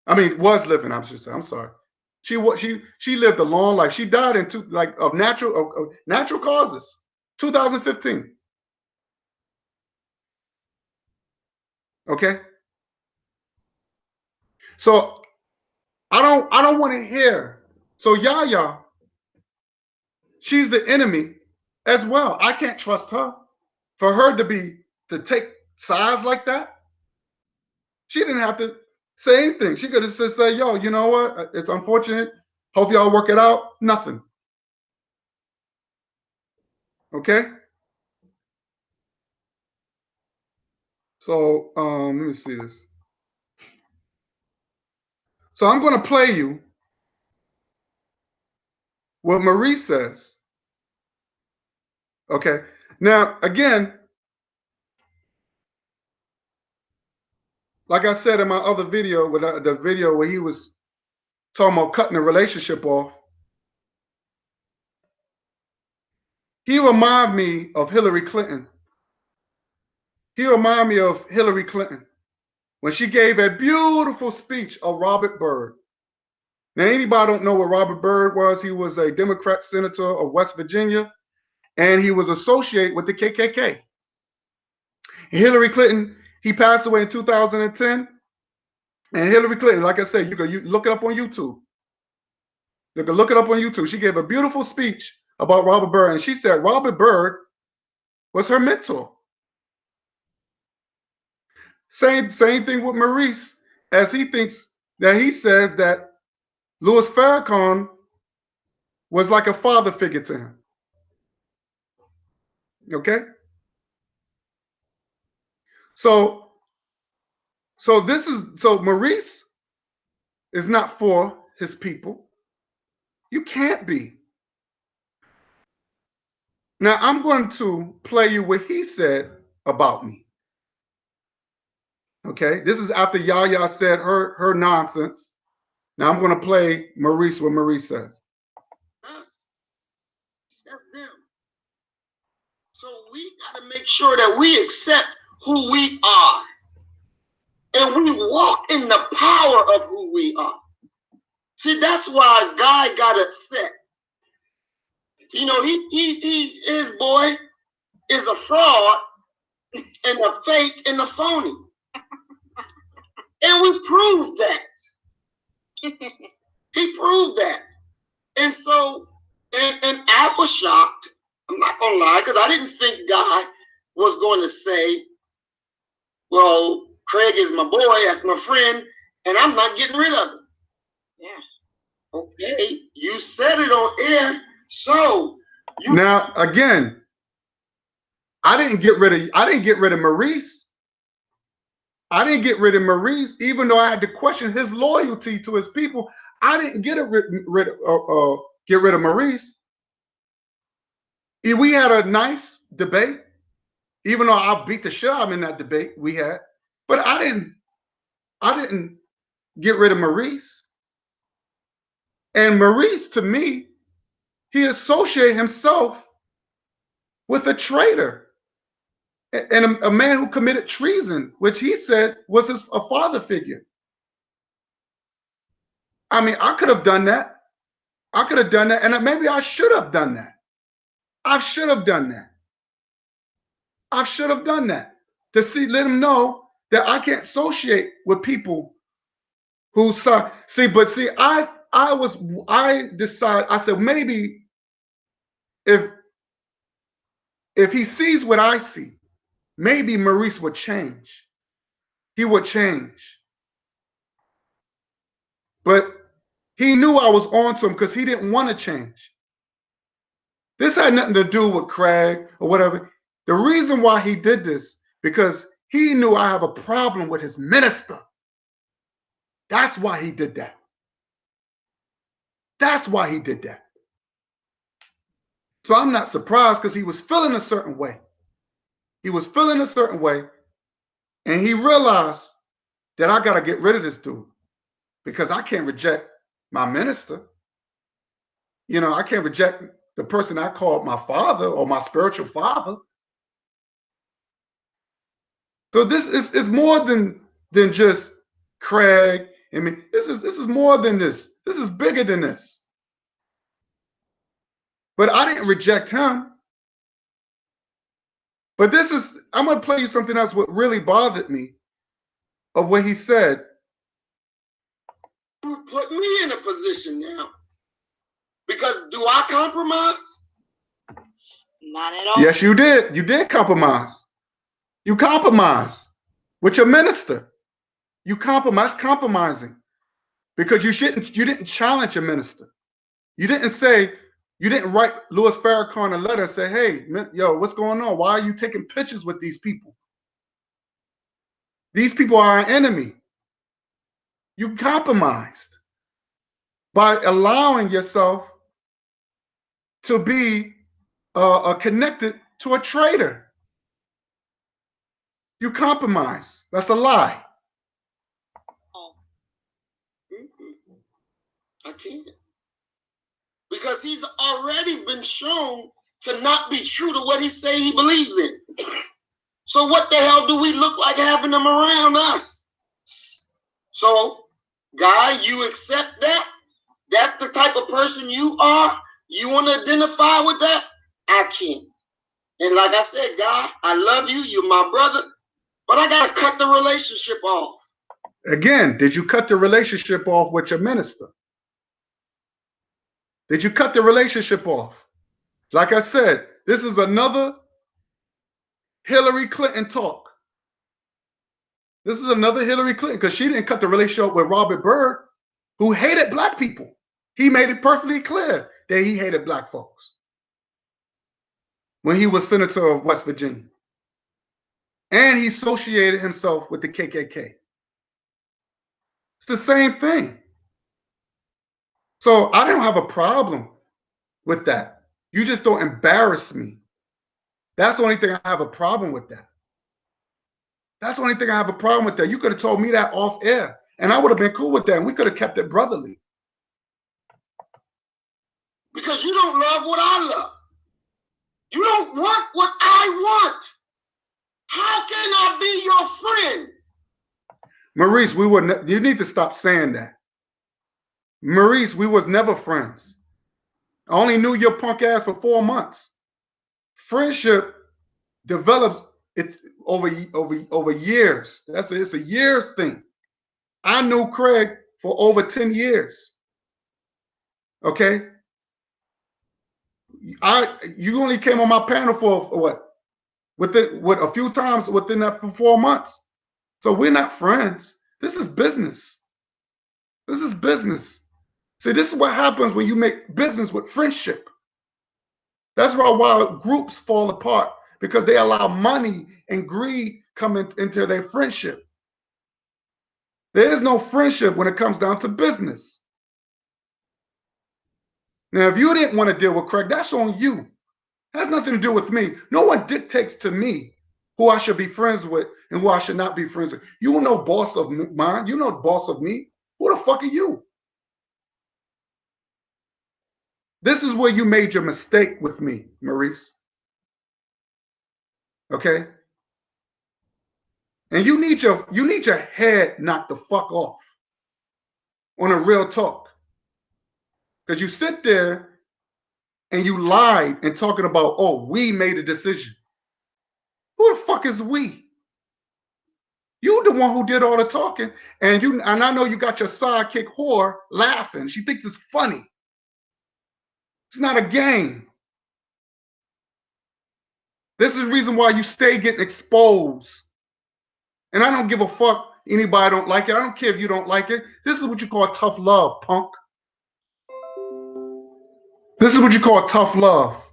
I mean, was living, I should say. I'm sorry. She lived a long life. She died of natural causes. 2015. Okay? So I don't want to hear. So Yaya, she's the enemy as well. I can't trust her. For her to take sides like that, she didn't have to say anything. She could have just said, yo, you know what? It's unfortunate. Hope y'all work it out. Nothing. Okay? So let me see this. So I'm going to play you what Marie says. Okay. Now, again, like I said in my other video, with the video where he was talking about cutting the relationship off, he reminded me of Hillary Clinton. He reminded me of Hillary Clinton when she gave a beautiful speech of Robert Byrd. Now, anybody don't know what Robert Byrd was? He was a Democrat senator of West Virginia, and he was associated with the KKK. Hillary Clinton, he passed away in 2010. And Hillary Clinton, like I said, you look it up on YouTube. You can look it up on YouTube. She gave a beautiful speech about Robert Byrd, and she said Robert Byrd was her mentor. Same thing with Maurice, as he says that Louis Farrakhan was like a father figure to him. Okay? So Maurice is not for his people. You can't be. Now I'm going to play you what he said about me. Okay, this is after Yaya said her nonsense. Now I'm going to play Maurice what Maurice says. Us. That's them. So we got to make sure that we accept who we are. And we walk in the power of who we are. See, that's why Guy got upset. You know, his boy is a fraud and a fake and a phony. And we proved that. He proved that. And so, and I was shocked. I'm not going to lie, because I didn't think Guy was going to say, well, Craig is my boy, that's my friend, and I'm not getting rid of him. Yeah. Okay, you said it on air, so now again, I didn't get rid of Maurice. I didn't get rid of Maurice, even though I had to question his loyalty to his people. I didn't get rid of Maurice. We had a nice debate, even though I beat the shit out of him in that debate we had. But I didn't get rid of Maurice. And Maurice, to me, he associated himself with a traitor and a man who committed treason, which he said was a father figure. I mean, I could have done that. I could have done that, and maybe I should have done that. I should have done that. I should have done that to let him know that I can't associate with people who I decided, I said, maybe if he sees what I see, maybe Maurice would change. He would change. But he knew I was on to him because he didn't want to change. This had nothing to do with Craig or whatever. The reason why he did this, because he knew I have a problem with his minister. That's why he did that. That's why he did that. So I'm not surprised, because he was feeling a certain way. He was feeling a certain way, and he realized that I got to get rid of this dude, because I can't reject my minister. You know, I can't reject the person I called my father or my spiritual father. So this is more than just Craig. I mean, this is more than this. This is bigger than this. But I didn't reject him. But I'm going to play you something else what really bothered me. of what he said. You put me in a position now. Because do I compromise? Not at all. Yes, you did. You did compromise. You compromised with your minister. You compromising because you didn't challenge your minister. You didn't write Louis Farrakhan a letter and say, hey, yo, what's going on? Why are you taking pictures with these people? These people are our enemy. You compromised by allowing yourself to be connected to a traitor. You compromise. That's a lie. Oh. I can't. Because he's already been shown to not be true to what he say he believes in. So what the hell do we look like having them around us? So, guy, you accept that? That's the type of person you are? You want to identify with that? I can't. And like I said, guy, I love you. You're my brother. But I got to cut the relationship off. Again, did you cut the relationship off with your minister? Did you cut the relationship off? Like I said, this is another Hillary Clinton talk. This is another Hillary Clinton because she didn't cut the relationship with Robert Byrd, who hated black people. He made it perfectly clear that he hated black folks when he was senator of West Virginia. And he associated himself with the KKK. It's the same thing. So I don't have a problem with that. You just don't embarrass me. That's the only thing I have a problem with that. That's the only thing I have a problem with that. You could have told me that off air, and I would have been cool with that, and we could have kept it brotherly. Because you don't love what I love. You don't want what I want. How can I be your friend? Maurice, you need to stop saying that. Maurice, we was never friends. I only knew your punk ass for 4 months. Friendship develops over years. It's a years thing. I knew Craig for over 10 years. Okay? You only came on my panel for what? With a few times within that 4 months. So we're not friends. This is business. This is business. See, this is what happens when you make business with friendship. That's why groups fall apart, because they allow money and greed come into their friendship. There is no friendship when it comes down to business. Now, if you didn't want to deal with Craig, that's on you. It has nothing to do with me. No one dictates to me who I should be friends with and who I should not be friends with. You know boss of mine. You know boss of me. Who the fuck are you? This is where you made your mistake with me, Maurice. Okay? And you need your head knocked the fuck off on a real talk. Because you sit there and you lied and talking about, oh, we made a decision. Who the fuck is we? You the one who did all the talking, and I know you got your sidekick whore laughing. She thinks it's funny. It's not a game. This is the reason why you stay getting exposed. And I don't give a fuck anybody don't like it. I don't care if you don't like it. This is what you call tough love, punk. This is what you call tough love.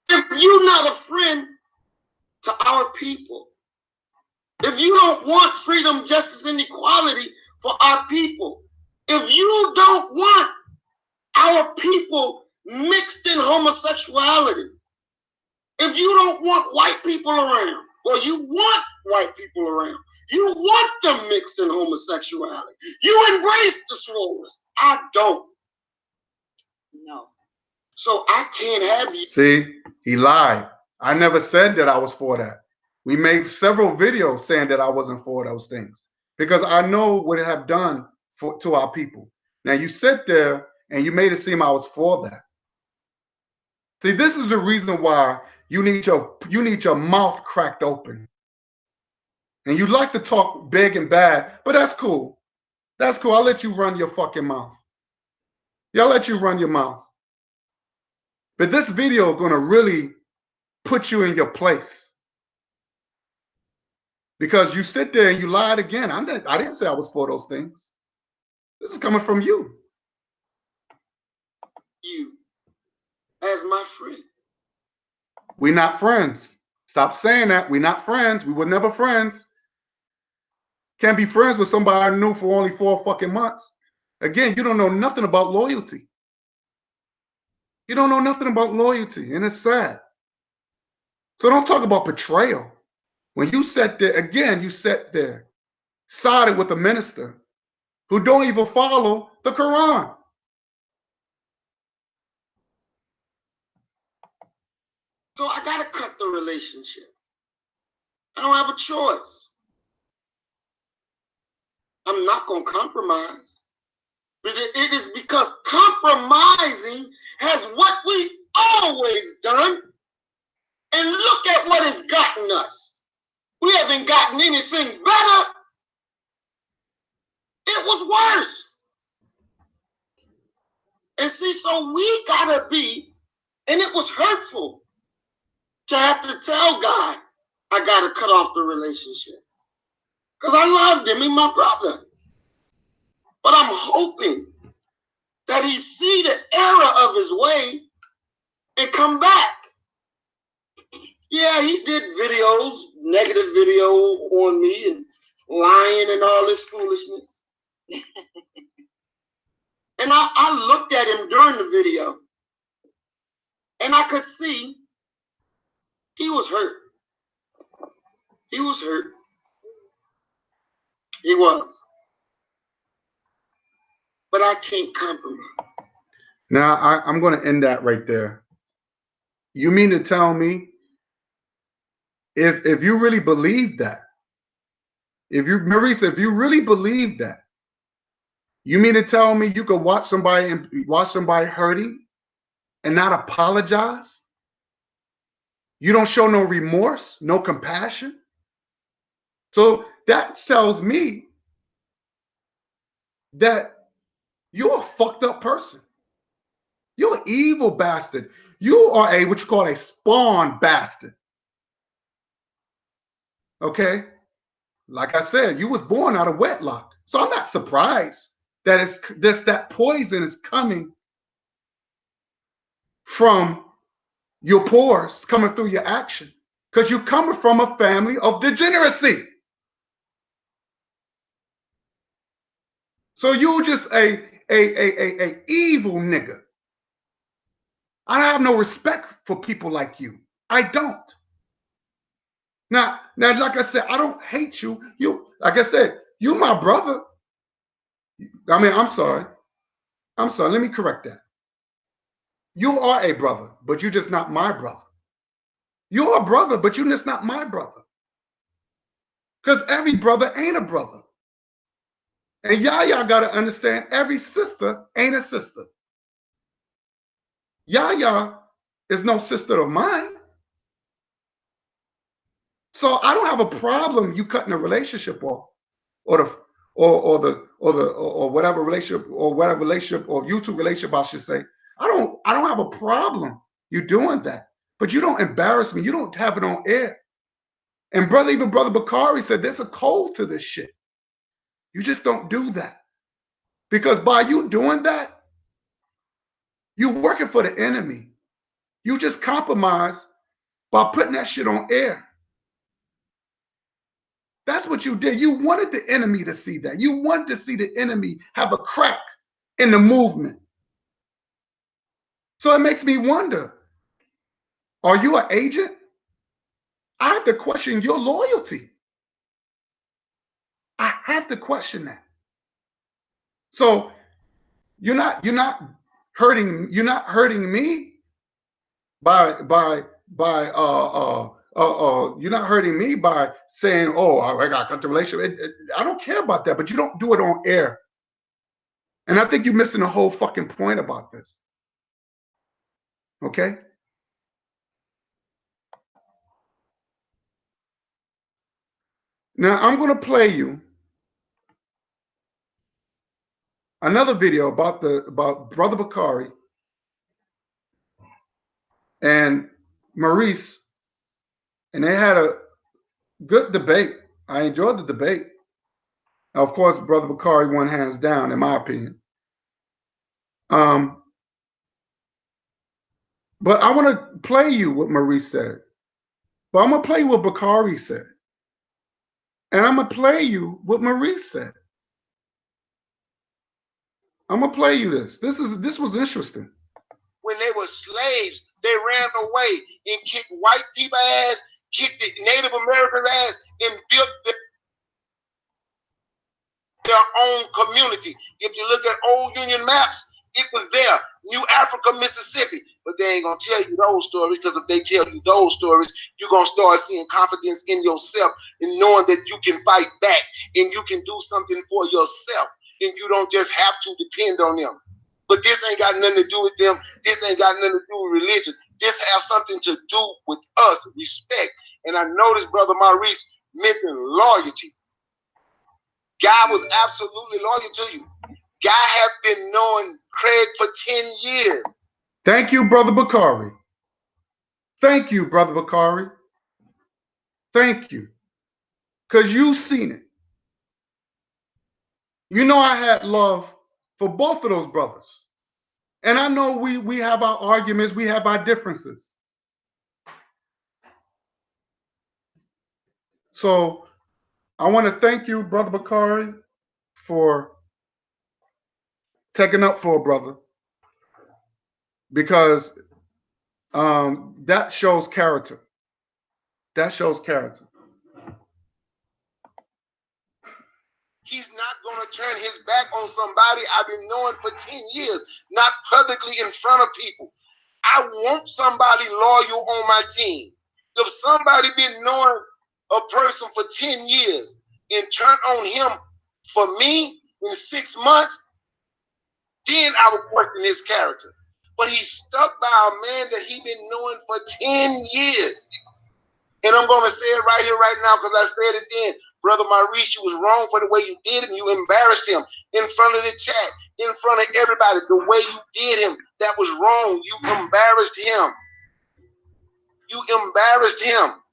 If you're not a friend to our people, if you don't want freedom, justice, and equality for our people, if you don't want our people mixed in homosexuality, if you don't want white people around, or you want white people around, you want them mixed in homosexuality, you embrace the sorors. I don't. No. So I can't have you. See, he lied. I never said that I was for that. We made several videos saying that I wasn't for those things because I know what it have done to our people. Now you sit there and you made it seem I was for that. See, this is the reason why you need your mouth cracked open. And you like to talk big and bad, but that's cool. That's cool. I'll let you run your fucking mouth. Yeah, I'll let you run your mouth. But this video is going to really put you in your place. Because you sit there and you lied again. I didn't say I was for those things. This is coming from you. You, as my friend. We're not friends. Stop saying that. We're not friends. We were never friends. Can't be friends with somebody I knew for only 4 fucking months. Again, you don't know nothing about loyalty. You don't know nothing about loyalty, and it's sad. So don't talk about betrayal. When you sat there, again, you sat there, sided with a minister who don't even follow the Quran. So I got to cut the relationship. I don't have a choice. I'm not going to compromise. But it is because compromising has what we always done. And look at what has gotten us. We haven't gotten anything better. It was worse. And see, so we got to be, and it was hurtful to have to tell God, I got to cut off the relationship. Because I loved him, he's my brother. But I'm hoping that he see the error of his way and come back. Yeah, he did videos, negative video on me and lying and all this foolishness. And I looked at him during the video and I could see he was hurt. He was hurt. He was. But I can't compromise. Now, I'm going to end that right there. You mean to tell me if you really believe that, Marisa, if you really believe that, you mean to tell me you could watch somebody hurting and not apologize? You don't show no remorse, no compassion? So that tells me that you're a fucked up person. You're an evil bastard. You are what you call a spawn bastard. Okay? Like I said, you was born out of wedlock. So I'm not surprised that that poison is coming from your pores, coming through your action. Because you're coming from a family of degeneracy. So you just a evil nigga. I have no respect for people like you. I don't. Now, like I said, I don't hate you. Like I said, you my brother. I mean, I'm sorry. Let me correct that. You are a brother, but you're just not my brother. You're a brother, but you're just not my brother. Because every brother ain't a brother. And y'all got to understand, every sister ain't a sister. Yaya is no sister of mine. So I don't have a problem you cutting a relationship off, or whatever relationship or YouTube relationship I should say. I don't have a problem you doing that. But you don't embarrass me. You don't have it on air. And even Brother Bakari said there's a code to this shit. You just don't do that. Because by you doing that, you're working for the enemy. You just compromise by putting that shit on air. That's what you did. You wanted the enemy to see that. You wanted to see the enemy have a crack in the movement. So it makes me wonder, are you an agent? I have to question your loyalty. I have to question that. So you're not hurting me by you're not hurting me by saying, oh, I got to cut the relationship. I don't care about that, but you don't do it on air. And I think you're missing the whole fucking point about this. Okay? Now I'm going to play you another video about Brother Bakari and Maurice, and they had a good debate. I enjoyed the debate. Now, of course, Brother Bakari won hands down, in my opinion. But I want to play you what Maurice said. But I'm going to play you what Bakari said. And I'm going to play you what Maurice said. I'm going to play you this. This was interesting. When they were slaves, they ran away and kicked white people ass, kicked the Native Americans ass, and built their own community. If you look at old Union maps, it was there, New Africa, Mississippi. But they ain't gonna tell you those stories, because if they tell you those stories, you're gonna start seeing confidence in yourself and knowing that you can fight back and you can do something for yourself, and you don't just have to depend on them. But this ain't got nothing to do with them. This ain't got nothing to do with religion. This has something to do with us, respect. And I noticed Brother Maurice mentioned loyalty. Guy was absolutely loyal to you. Guy have been knowing Craig for 10 years. Thank you, Brother Bakari. Thank you, Brother Bakari. Thank you. Because you've seen it. You know I had love for both of those brothers. And I know we have our arguments, we have our differences. So I want to thank you, Brother Bakari, for taking up for a brother, because that shows character. That shows character. He's not going to turn his back on somebody I've been knowing for 10 years, not publicly in front of people. I want somebody loyal on my team. If somebody been knowing a person for 10 years and turn on him for me in 6 months, then I would question his character. But he's stuck by a man that he been knowing for 10 years. And I'm going to say it right here, right now, because I said it then. Brother Maurice, you was wrong for the way you did him. You embarrassed him in front of the chat, in front of everybody. The way you did him, that was wrong. You embarrassed him. You embarrassed him.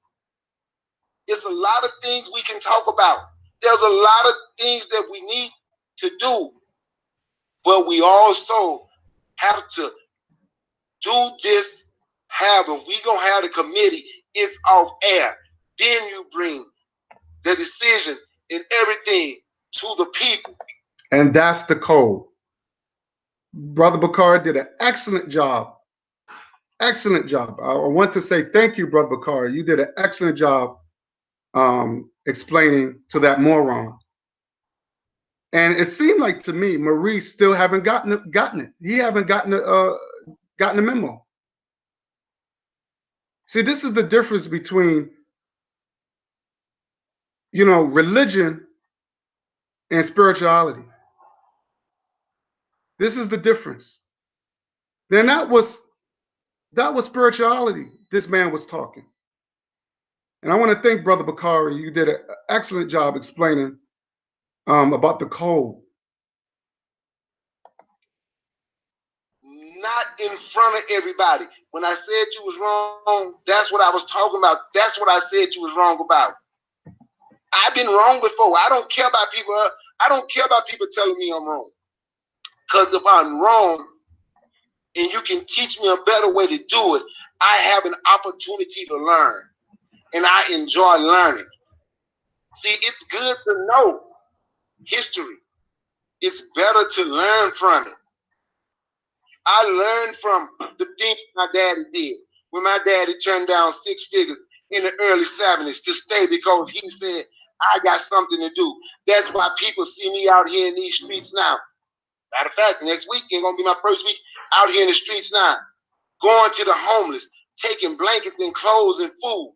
There's a lot of things we can talk about. There's a lot of things that we need to do. But we also have to do this. If we going to have the committee, it's off air. Then you bring the decision and everything to the people. And that's the code. Brother Bakari did an excellent job. Excellent job. I want to say thank you, Brother Bakari. You did an excellent job explaining to that moron. And it seemed like to me, Maurice still haven't gotten it. He haven't gotten the memo. See, this is the difference between, you know, religion and spirituality. This is the difference. Then that was spirituality this man was talking. And I want to thank Brother Bakari. You did an excellent job explaining about the code. Not in front of everybody. When I said you was wrong, that's what I was talking about. That's what I said you was wrong about. I've been wrong before. I don't care about people. I don't care about people telling me I'm wrong. Because if I'm wrong and you can teach me a better way to do it, I have an opportunity to learn. And I enjoy learning. See, it's good to know history. It's better to learn from it. I learned from the things my daddy did. When my daddy turned down 6 figures in the early 70s to stay because he said, I got something to do. That's why people see me out here in these streets now. Matter of fact, next week ain't gonna be my first week out here in the streets now. Going to the homeless, taking blankets and clothes and food.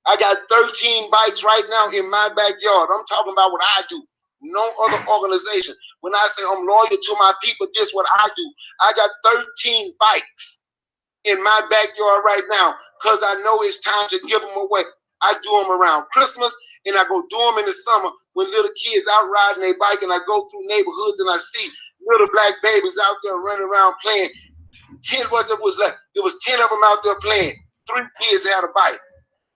I got 13 bikes right now in my backyard. I'm talking about what I do. No other organization. When I say I'm loyal to my people, this is what I do. I got 13 bikes in my backyard right now because I know it's time to give them away. I do them around Christmas and I go do them in the summer when little kids out riding their bike, and I go through neighborhoods and I see little black babies out there running around playing. 10 what it was like, it was 10 of them out there playing. 3 kids had a bike.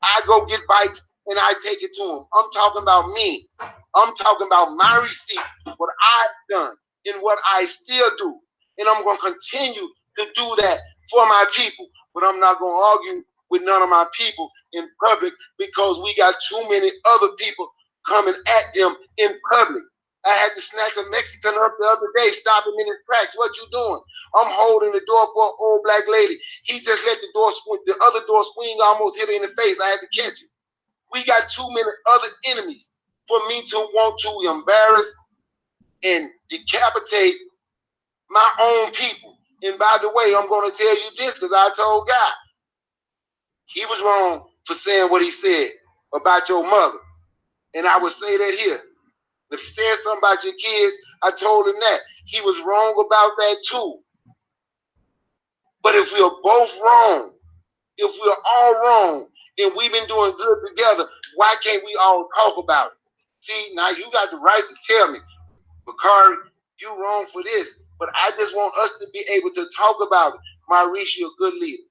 I go get bikes and I take it to them. I'm talking about me. I'm talking about my receipts, what I've done and what I still do. And I'm going to continue to do that for my people. But I'm not going to argue with none of my people in public because we got too many other people coming at them in public. I had to snatch a Mexican up the other day, stop him in his tracks. What you doing? I'm holding the door for an old black lady. He just let the door swing, the other door swing, almost hit her in the face. I had to catch it. We got too many other enemies for me to want to embarrass and decapitate my own people. And by the way, I'm going to tell you this because I told God he was wrong for saying what he said about your mother. And I would say that here. If he said something about your kids, I told him that. He was wrong about that too. But if we are both wrong, if we're all wrong, and we've been doing good together, why can't we all talk about it? See, now you got the right to tell me, Bakari, you wrong for this. But I just want us to be able to talk about it. Maurice, you're a good leader.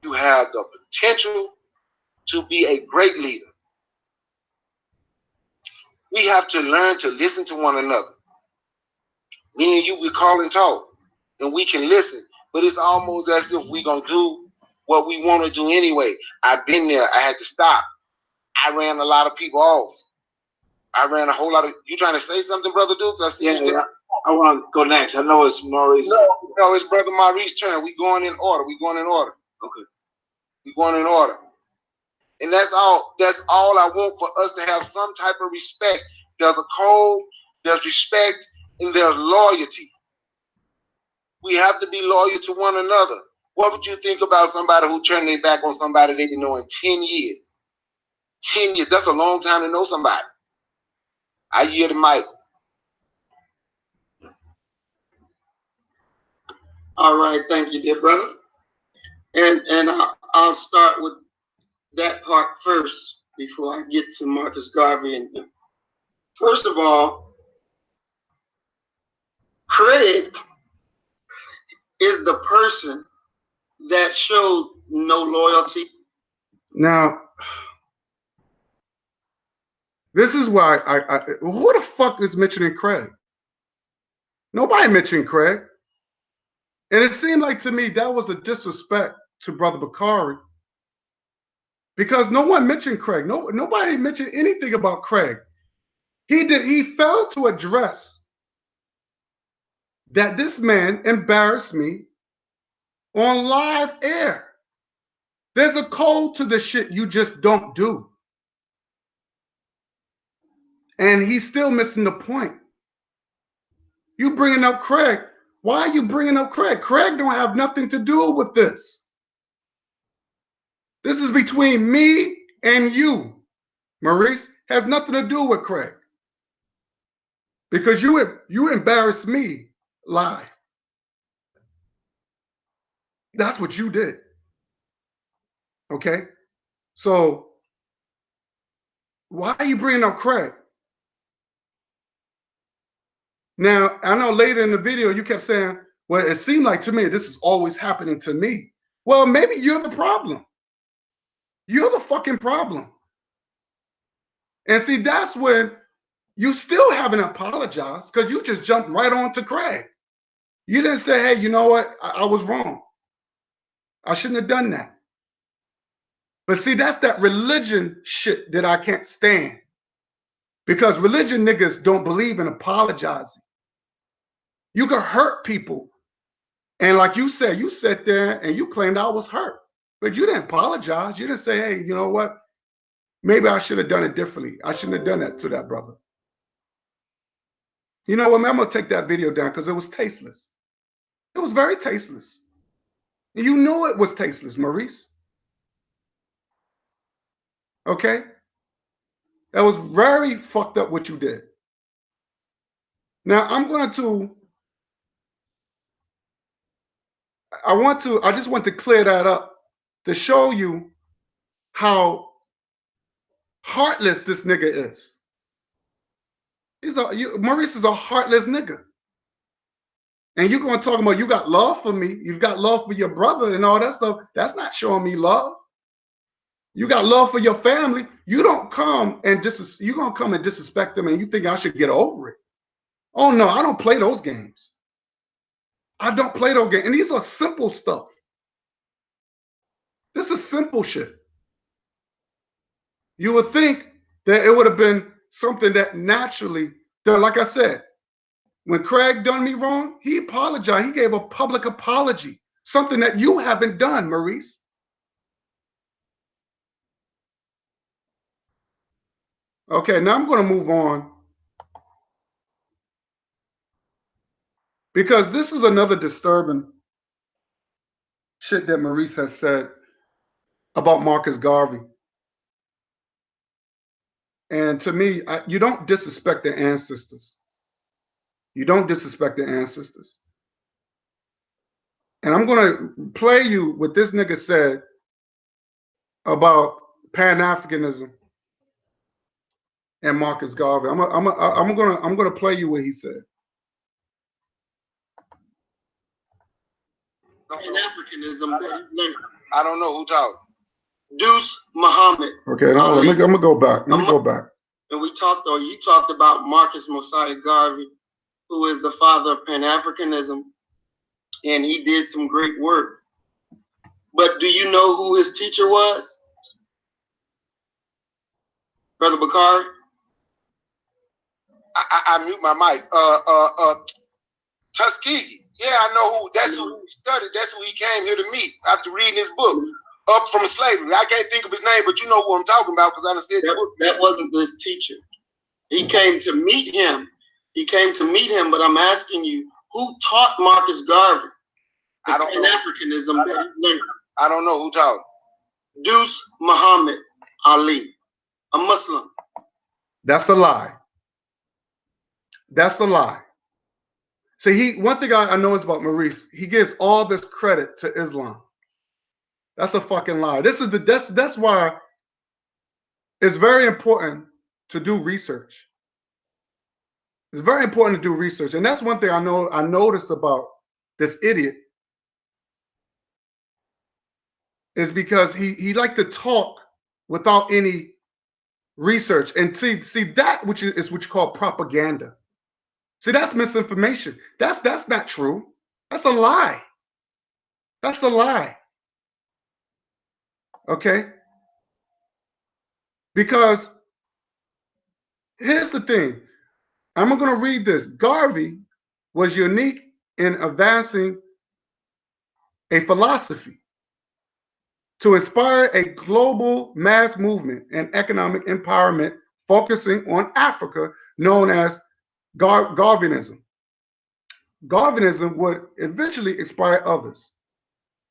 You have the potential to be a great leader. We have to learn to listen to one another. Me and you, we call and talk, and we can listen. But it's almost as if we're going to do what we want to do anyway. I've been there. I had to stop. I ran a lot of people off. I ran a whole lot of... You trying to say something, Brother Dukes? I see you. I want to go next. I know it's Maurice. No, it's Brother Maurice's turn. We going in order. We going in order. Okay. We going in order. And that's all. That's all I want for us to have some type of respect. There's a code, there's respect, and there's loyalty. We have to be loyal to one another. What would you think about somebody who turned their back on somebody they've been knowing 10 years? 10 years, that's a long time to know somebody. I yield the mic. All right, thank you, dear brother. And I'll start with that part first before I get to Marcus Garvey and him. First of all, Craig is the person that showed no loyalty. Now, this is why who the fuck is mentioning Craig? Nobody mentioned Craig. And it seemed like to me that was a disrespect to Brother Bakari because no one mentioned Craig. Nobody mentioned anything about Craig. He failed to address that this man embarrassed me on live air. There's a code to the shit you just don't do. And he's still missing the point. You bringing up Craig. Why are you bringing up Craig? Craig don't have nothing to do with this. This is between me and you. Maurice has nothing to do with Craig. Because you embarrassed me live. That's what you did. Okay? So, why are you bringing up Craig? Now, I know later in the video you kept saying, well, it seemed like to me this is always happening to me. Well, maybe you're the problem. You're the fucking problem. And see, that's when you still haven't apologized because you just jumped right on to Craig. You didn't say, hey, you know what? I was wrong. I shouldn't have done that. But see, that's that religion shit that I can't stand. Because religion niggas don't believe in apologizing. You can hurt people. And like you said, you sat there and you claimed I was hurt. But you didn't apologize. You didn't say, hey, you know what? Maybe I should have done it differently. I shouldn't have done that to that brother. You know what, man? I'm going to take that video down because it was tasteless. It was very tasteless. And you know it was tasteless, Maurice. Okay? That was very fucked up what you did. Now, I just want to clear that up to show you how heartless this nigga is. Maurice is a heartless nigga. And you're going to talk about you got love for me, you've got love for your brother and all that stuff. That's not showing me love. You got love for your family. You don't come and you're going to come and disrespect them and you think I should get over it. Oh no, I don't play those games. I don't play those games. And these are simple stuff. This is simple shit. You would think that it would have been something that naturally, like I said, when Craig done me wrong, he apologized. He gave a public apology, something that you haven't done, Maurice. Okay, now I'm going to move on because this is another disturbing shit that Maurice has said about Marcus Garvey. And to me, you don't disrespect the ancestors. You don't disrespect the ancestors. And I'm going to play you what this nigga said about Pan-Africanism and Marcus Garvey. I'm gonna play you what he said. Pan-Africanism. I don't know who talking. Deuce Muhammad. Okay, now I'm gonna go back. Let me go back. And you talked about Marcus Mosiah Garvey, who is the father of Pan-Africanism, and he did some great work. But do you know who his teacher was? Brother Bakari? I mute my mic. Tuskegee. Yeah, I know who. That's who he studied. That's who he came here to meet after reading his book, Up from Slavery. I can't think of his name, but you know who I'm talking about because I done said that wasn't his teacher. He came to meet him. But I'm asking you, who taught Marcus Garvey? I don't know. Pan-Africanism. I don't know who taught. Deuce Muhammad Ali, a Muslim. That's a lie. That's a lie. See, one thing I know is about Maurice, he gives all this credit to Islam. That's a fucking lie. That's why it's very important to do research. It's very important to do research. And that's one thing I noticed about this idiot is because he liked to talk without any research. And see that which is what you call propaganda. See, that's misinformation. That's not true. That's a lie. That's a lie. Okay? Because here's the thing. I'm going to read this. Garvey was unique in advancing a philosophy to inspire a global mass movement and economic empowerment focusing on Africa, known as Garveyism. Garveyism would eventually inspire others,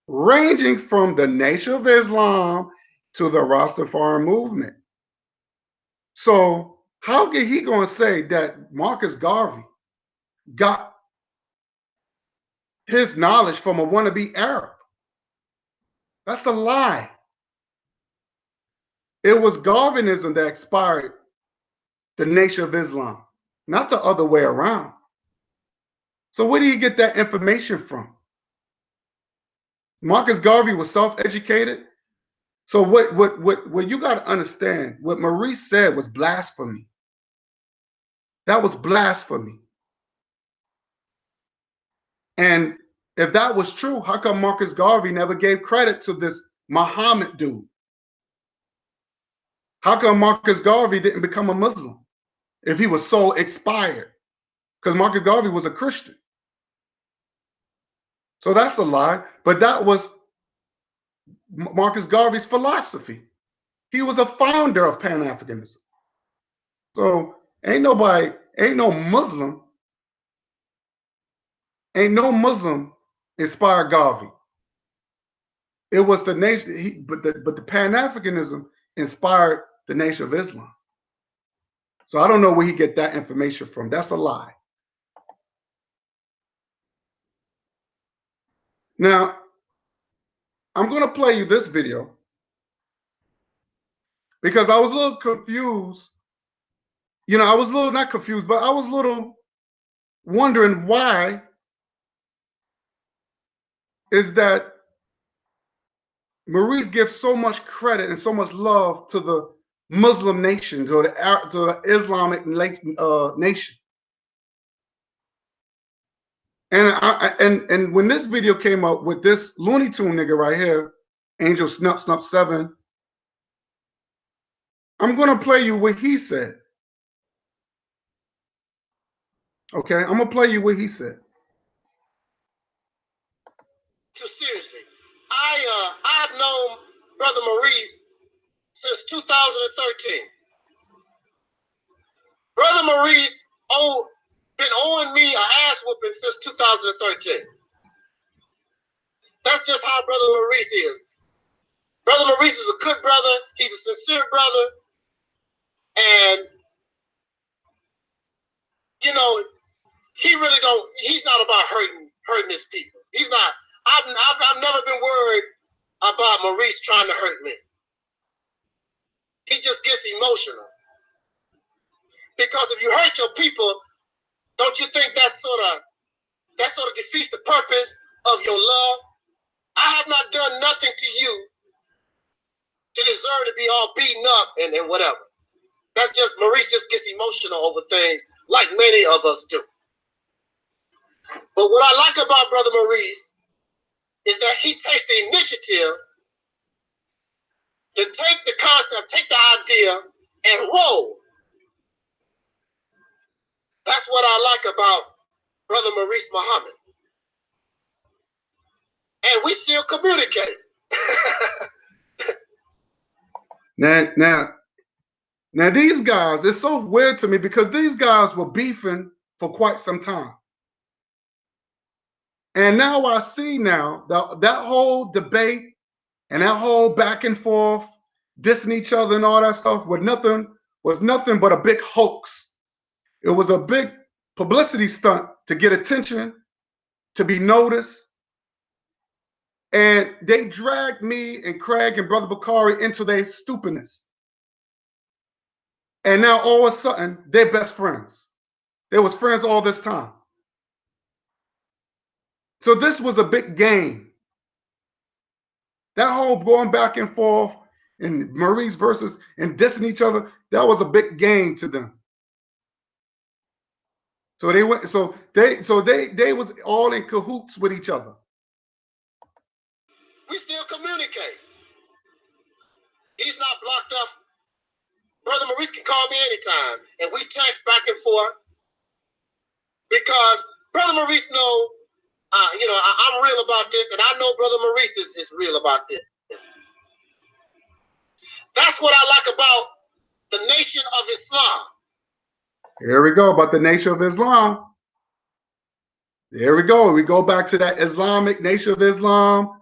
ranging from the Nation of Islam to the Rastafari movement. So how can he going to say that Marcus Garvey got his knowledge from a wannabe Arab? That's a lie. It was Garveyism that inspired the Nation of Islam, not the other way around. So where do you get that information from? Marcus Garvey was self-educated. So what you got to understand, what Maurice said was blasphemy. That was blasphemy. And if that was true, how come Marcus Garvey never gave credit to this Muhammad dude? How come Marcus Garvey didn't become a Muslim if he was so expired? Because Marcus Garvey was a Christian. So that's a lie. But that was Marcus Garvey's philosophy. He was a founder of Pan-Africanism. So ain't no Muslim inspired Garvey. It was the nation, but the Pan-Africanism inspired the Nation of Islam. So I don't know where he get that information from. That's a lie. Now, I'm going to play you this video because I was a little confused. You know, I was a little, not confused, but I was a little wondering why is that Maurice gives so much credit and so much love to the Muslim nation, to the Islamic nation. And when this video came up with this Looney Tune nigga right here, Angel Snup Snup 7, I'm gonna play you what he said. Okay, I'm gonna play you what he said. Too seriously. I've known Brother Maurice since 2013. Brother Maurice been owing me an ass whooping since 2013. That's just how Brother Maurice is. Brother Maurice is a good brother. He's a sincere brother. And, you know, he's not about hurting his people. He's not. I've never been worried about Maurice trying to hurt me. He just gets emotional. Because if you hurt your people, don't you think that sort of defeats the purpose of your love? I have not done nothing to you to deserve to be all beaten up and whatever. That's just, Maurice just gets emotional over things like many of us do. But what I like about Brother Maurice is that he takes the initiative to take the concept, take the idea, and roll. That's what I like about Brother Maurice Muhammad. And we still communicate. Now these guys, it's so weird to me because these guys were beefing for quite some time. And now I see now that whole debate and that whole back and forth, dissing each other and all that stuff was nothing but a big hoax. It was a big publicity stunt to get attention, to be noticed. And they dragged me and Craig and Brother Bakari into their stupidness. And now all of a sudden, they're best friends. They was friends all this time. So this was a big game. That whole going back and forth and Maurice versus and dissing each other, that was a big game to them. So they was all in cahoots with each other. We still communicate. He's not blocked up. Brother Maurice can call me anytime, and we text back and forth because Brother Maurice knows, I'm real about this, and I know Brother Maurice is real about this. That's what I like about the Nation of Islam. Here we go, about the Nation of Islam. There we go. We go back to that Islamic Nation of Islam.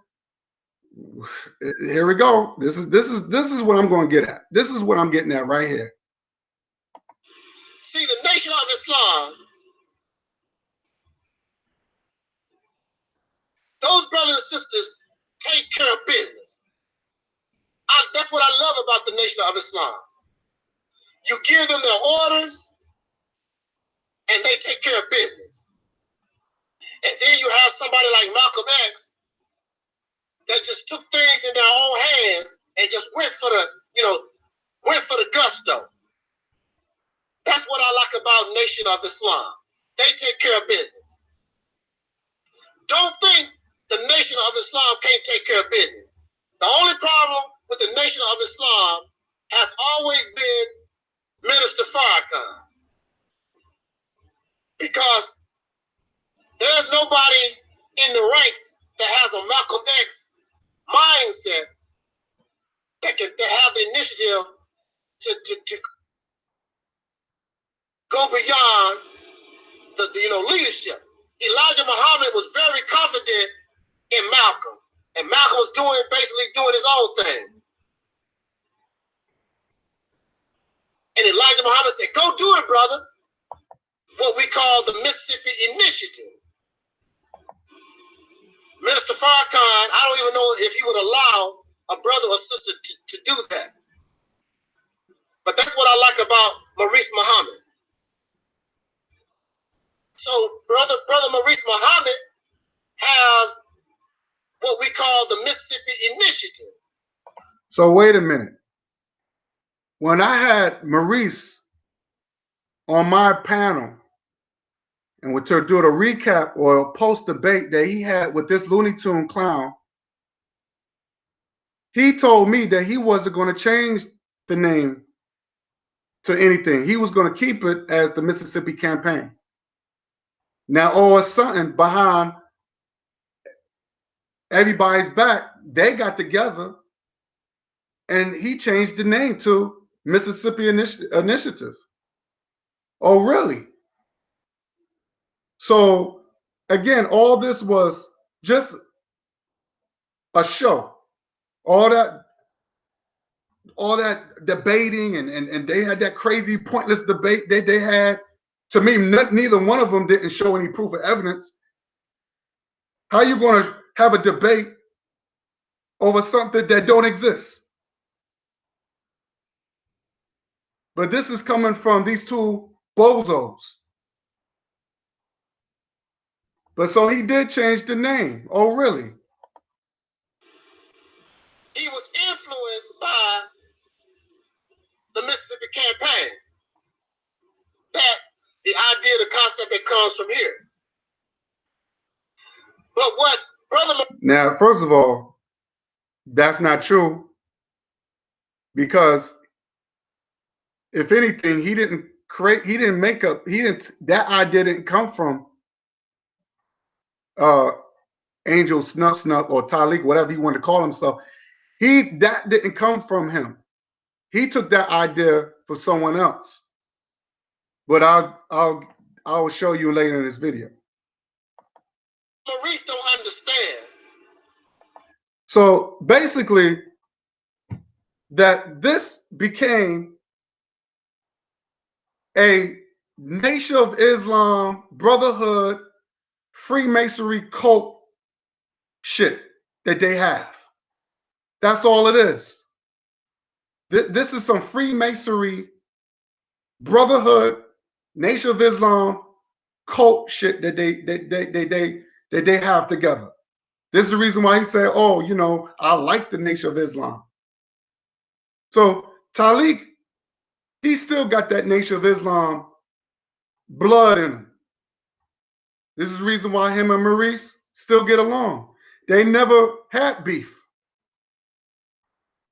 Here we go. This is what I'm going to get at. This is what I'm getting at right here. See, the Nation of Islam, those brothers and sisters take care of business. That's what I love about the Nation of Islam. You give them their orders, and they take care of business. And then you have somebody like Malcolm X that just took things in their own hands and just went for the gusto. That's what I like about Nation of Islam. They take care of business. Don't think the Nation of Islam can't take care of business. The only problem with the Nation of Islam has always been Minister Farrakhan. Because there's nobody in the ranks that has a Malcolm X mindset that have the initiative to go beyond the leadership. Elijah Muhammad was very confident in Malcolm, and Malcolm was basically doing his own thing. And Elijah Muhammad said, "Go do it, brother." What we call the Mississippi Initiative. Minister Farrakhan, I don't even know if he would allow a brother or sister to do that. initiative. So wait a minute. When I had Maurice on my panel and to do the recap or post debate that he had with this Looney Tune clown, he told me that he wasn't going to change the name to anything. He was going to keep it as the Mississippi Campaign. Now, all of a sudden, behind everybody's back, they got together and he changed the name to Mississippi Initiative. Oh, really? So, again, all this was just a show. All that debating and they had that crazy pointless debate that they had. To me, neither one of them didn't show any proof of evidence. How are you going to have a debate over something that don't exist? But this is coming from these two bozos. But so he did change the name. Oh, really? He was influenced by the Mississippi Campaign. That the idea, the concept that comes from here. But what Brother Now, first of all, that's not true, because if anything, that idea didn't come from Angel Snuff or Talik, whatever you want to call himself. That didn't come from him. He took that idea for someone else. But I'll show you later in this video. Maurice don't understand. So basically, that this became a Nation of Islam, Brotherhood, Freemasonry cult shit that they have. That's all it is. This is some Freemasonry, Brotherhood, Nation of Islam cult shit that they have together. This is the reason why he said, "Oh, you know, I like the Nation of Islam." So Talik, he still got that Nation of Islam blood in him. This is the reason why him and Maurice still get along. They never had beef.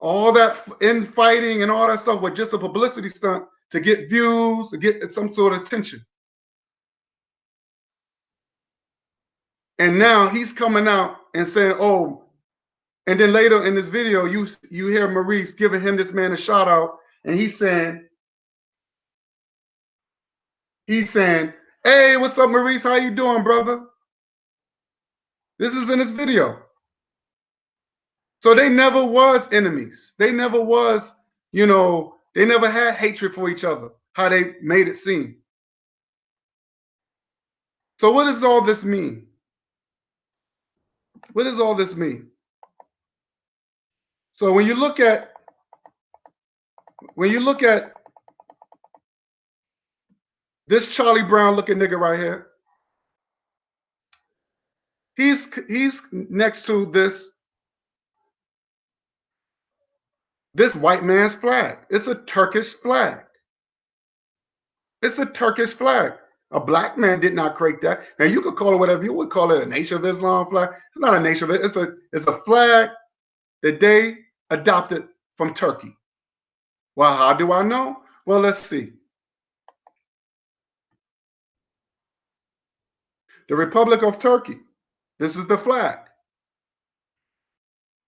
All that infighting and all that stuff was just a publicity stunt to get views, to get some sort of attention. And now he's coming out and saying, "Oh," and then later in this video, you hear Maurice giving him this man a shout out, and he's saying, "Hey, what's up, Maurice? How you doing, brother?" This is in this video. So they never was enemies. They never was, they never had hatred for each other, how they made it seem. So what does all this mean? What does all this mean? So when you look at this Charlie Brown looking nigga right here, he's next to this white man's flag. It's a Turkish flag. It's a Turkish flag. A black man did not create that. Now you could call it whatever you would call it, a Nation of Islam flag. It's not a Nation of Islam. It's a flag that they adopted from Turkey. Well, how do I know? Well, let's see. The Republic of Turkey. This is the flag.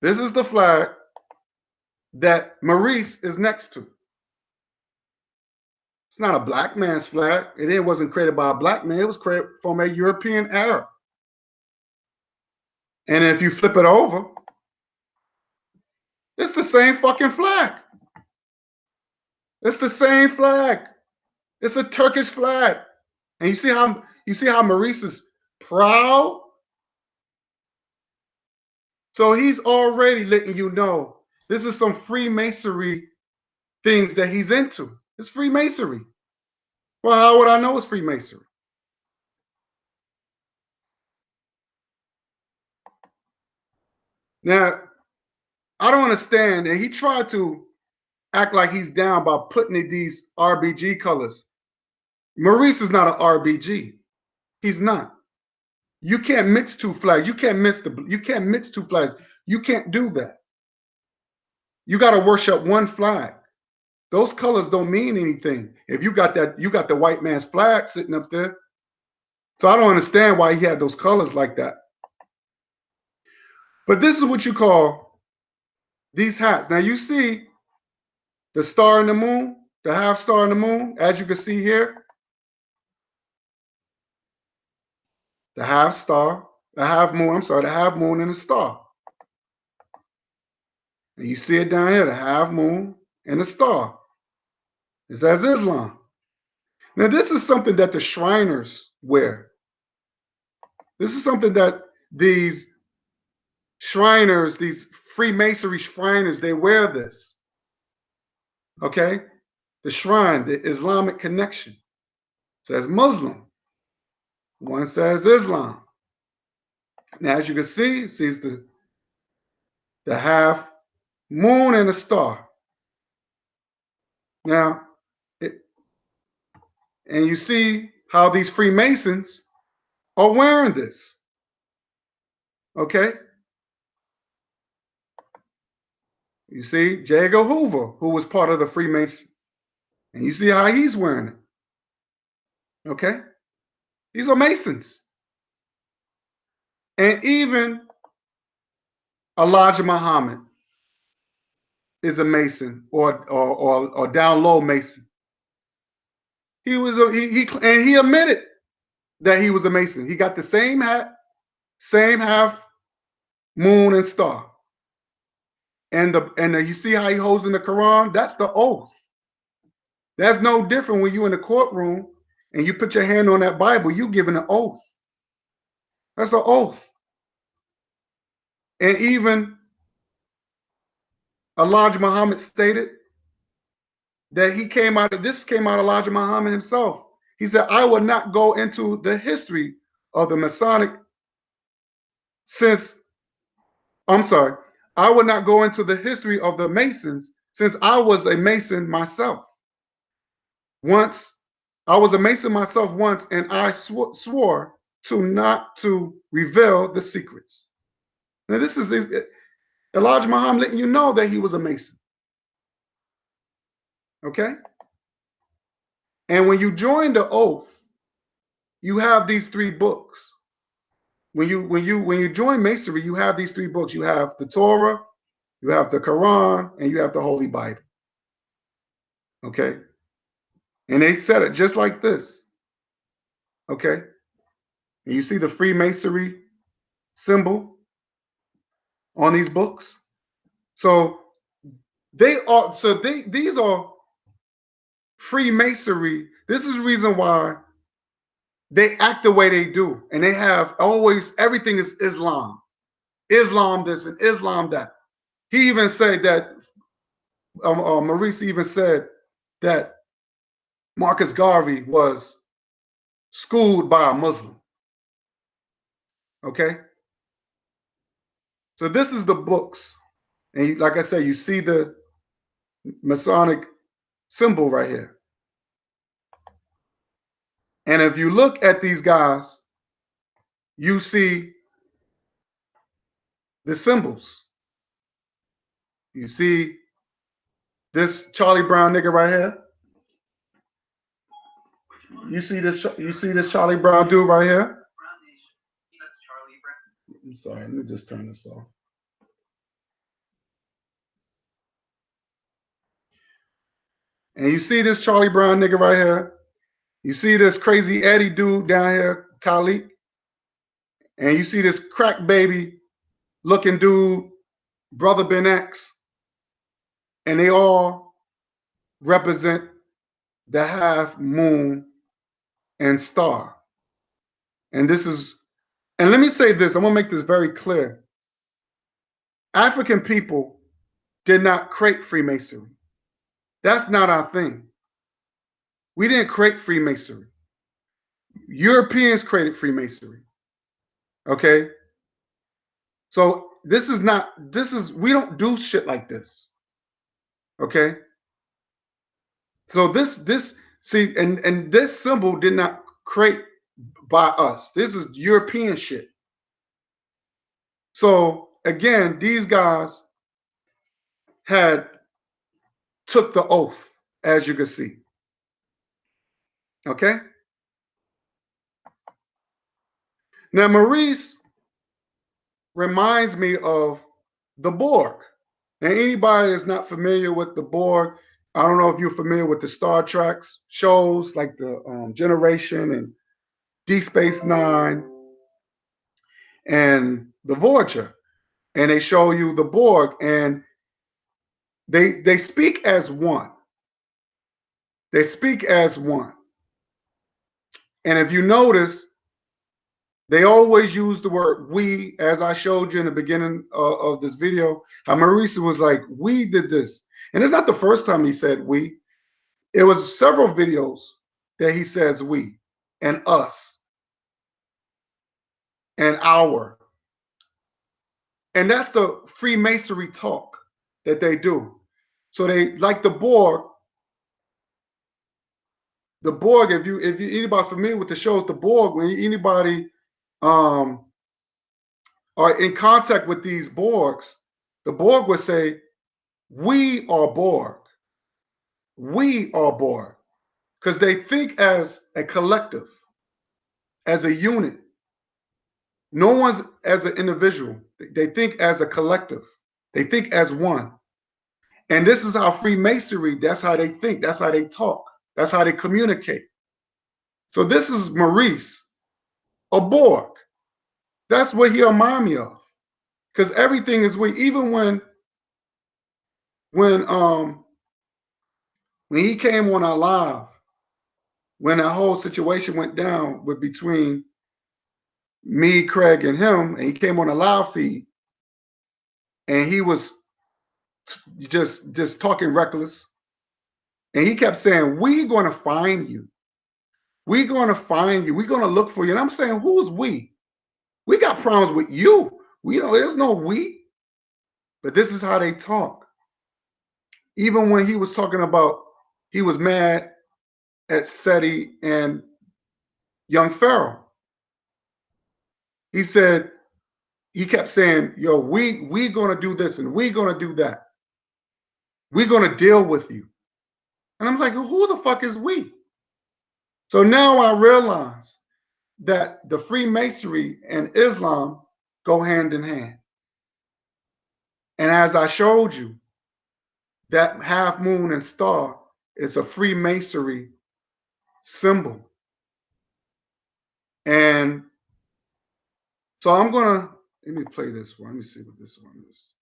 This is the flag that Maurice is next to. It's not a black man's flag. It wasn't created by a black man. It was created from a European Arab. And if you flip it over, it's the same fucking flag. It's the same flag. It's a Turkish flag. And you see how Maurice is proud? So he's already letting you know this is some Freemasonry things that he's into. It's Freemasonry. Well, how would I know it's Freemasonry? Now, I don't understand. And he tried to act like he's down by putting in these RBG colors. Maurice is not an RBG. He's not. You can't mix two flags. You can't mix two flags. You can't do that. You got to worship one flag. Those colors don't mean anything. If you got that, you got the white man's flag sitting up there. So I don't understand why he had those colors like that. But this is what you call these hats. Now you see the star and the moon, the half star and the moon, as you can see here. The half star, the half moon, I'm sorry, the half moon and the star. And you see it down here, the half moon and the star. It says Islam. Now this is something that the Shriners wear. This is something that these Shriners, these Freemasonry Shriners, they wear this. Okay? The shrine, the Islamic connection, says Muslim. One says Islam. Now, as you can see, it sees the half moon and a star. Now, and you see how these Freemasons are wearing this. Okay? You see J. Edgar Hoover, who was part of the Freemason, and you see how he's wearing it. Okay? These are Masons. And even Elijah Muhammad is a Mason or down low Mason. He was and he admitted that he was a Mason. He got the same hat, same half moon and star. And you see how he holds in the Quran? That's the oath. That's no different when you're in the courtroom and you put your hand on that Bible, you giving an oath. That's an oath. And even Elijah Muhammad stated that this came out of Elijah Muhammad himself. He said, I will not go into the history of the Masonic I would not go into the history of the Masons since I was a Mason myself. I was a Mason myself once, and I swore to not to reveal the secrets. Now this is Elijah Muhammad letting you know that he was a Mason. Okay? And when you join the oath, you have these three books. When you join Masonry, you have these three books. You have the Torah, you have the Quran, and you have the Holy Bible. Okay? And they said it just like this. Okay? And you see the Freemasonry symbol on these books. So these are Freemasonry. This is the reason why they act the way they do. And they have always, everything is Islam. Islam this and Islam that. He even said that, Maurice even said that Marcus Garvey was schooled by a Muslim. Okay? So this is the books. And like I said, you see the Masonic symbol right here. And if you look at these guys, you see the symbols. You see this Charlie Brown nigga right here. You see this Charlie Brown dude right here. I'm sorry, let me just turn this off. And you see this Charlie Brown nigga right here. You see this crazy Eddie dude down here, Talik. And you see this crack baby looking dude, Brother Ben X. And they all represent the half moon and star. And let me say this, I'm gonna make this very clear. African people did not create Freemasonry. That's not our thing. We didn't create Freemasonry. Europeans created Freemasonry. Okay? So this is we don't do shit like this. Okay? So this see, and this symbol did not create by us. This is European shit. So again, these guys had took the oath, as you can see. Okay? Now Maurice reminds me of the Borg. Now anybody that's not familiar with the Borg, I don't know if you're familiar with the Star Trek shows like the Generation and Deep Space Nine and the Voyager, and they show you the Borg, and they speak as one. They speak as one. And if you notice, they always use the word we, as I showed you in the beginning of this video, how Maurice was like, we did this. And it's not the first time he said we. It was several videos that he says we and us and our. And that's the Freemasonry talk that they do. So they, like the Borg, if you anybody familiar with the shows, the Borg, when anybody are in contact with these Borgs, the Borg would say, we are Borg. We are Borg. Because they think as a collective, as a unit. No one's as an individual. They think as a collective. They think as one. And this is how Freemasonry, that's how they think. That's how they talk. That's how they communicate. So this is Maurice, a Borg. That's what he reminded me of. Because everything is we. Even when he came on our live, when that whole situation went down with between me, Craig, and him, and he came on a live feed, and he was just talking reckless, and he kept saying, "We're going to find you. We're going to find you. We're going to look for you." And I'm saying, "Who's we? We got problems with you. We don't. There's no we." But this is how they talk. Even when he was talking about, he was mad at SETI and young Pharaoh. He said, he kept saying, "Yo, we gonna do this and we gonna do that. We're gonna deal with you." And I'm like, who the fuck is we? So now I realize that the Freemasonry and Islam go hand in hand. And as I showed you, that half moon and star is a Freemasonry symbol. And so I'm gonna, let me play this one. Let me see what this one is.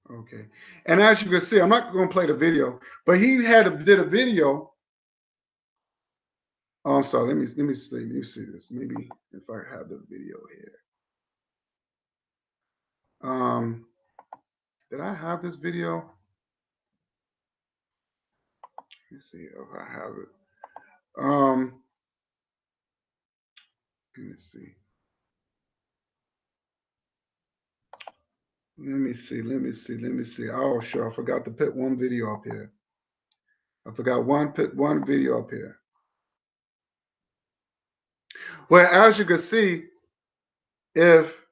Okay. And as you can see, I'm not going to play the video, but he did a video. Oh, I'm sorry. Let me see this. Maybe if I have the video here. Did I have this video? Let me see if I have it. Let me see. Let me see. Oh, sure. I forgot to put one video up here. I forgot put one video up here. Well, as you can see, if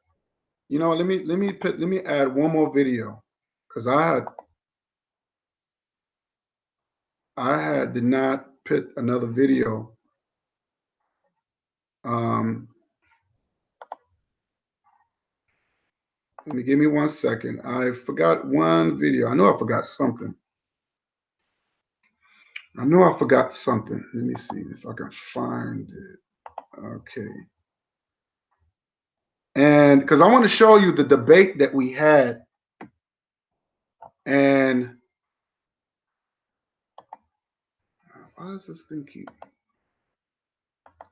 you know, let me add one more video, because I did not put another video. Let me give me 1 second. I forgot one video. I know I forgot something. I know I forgot something. Let me see if I can find it. Okay. And because I want to show you the debate that we had. And why does this thing keep?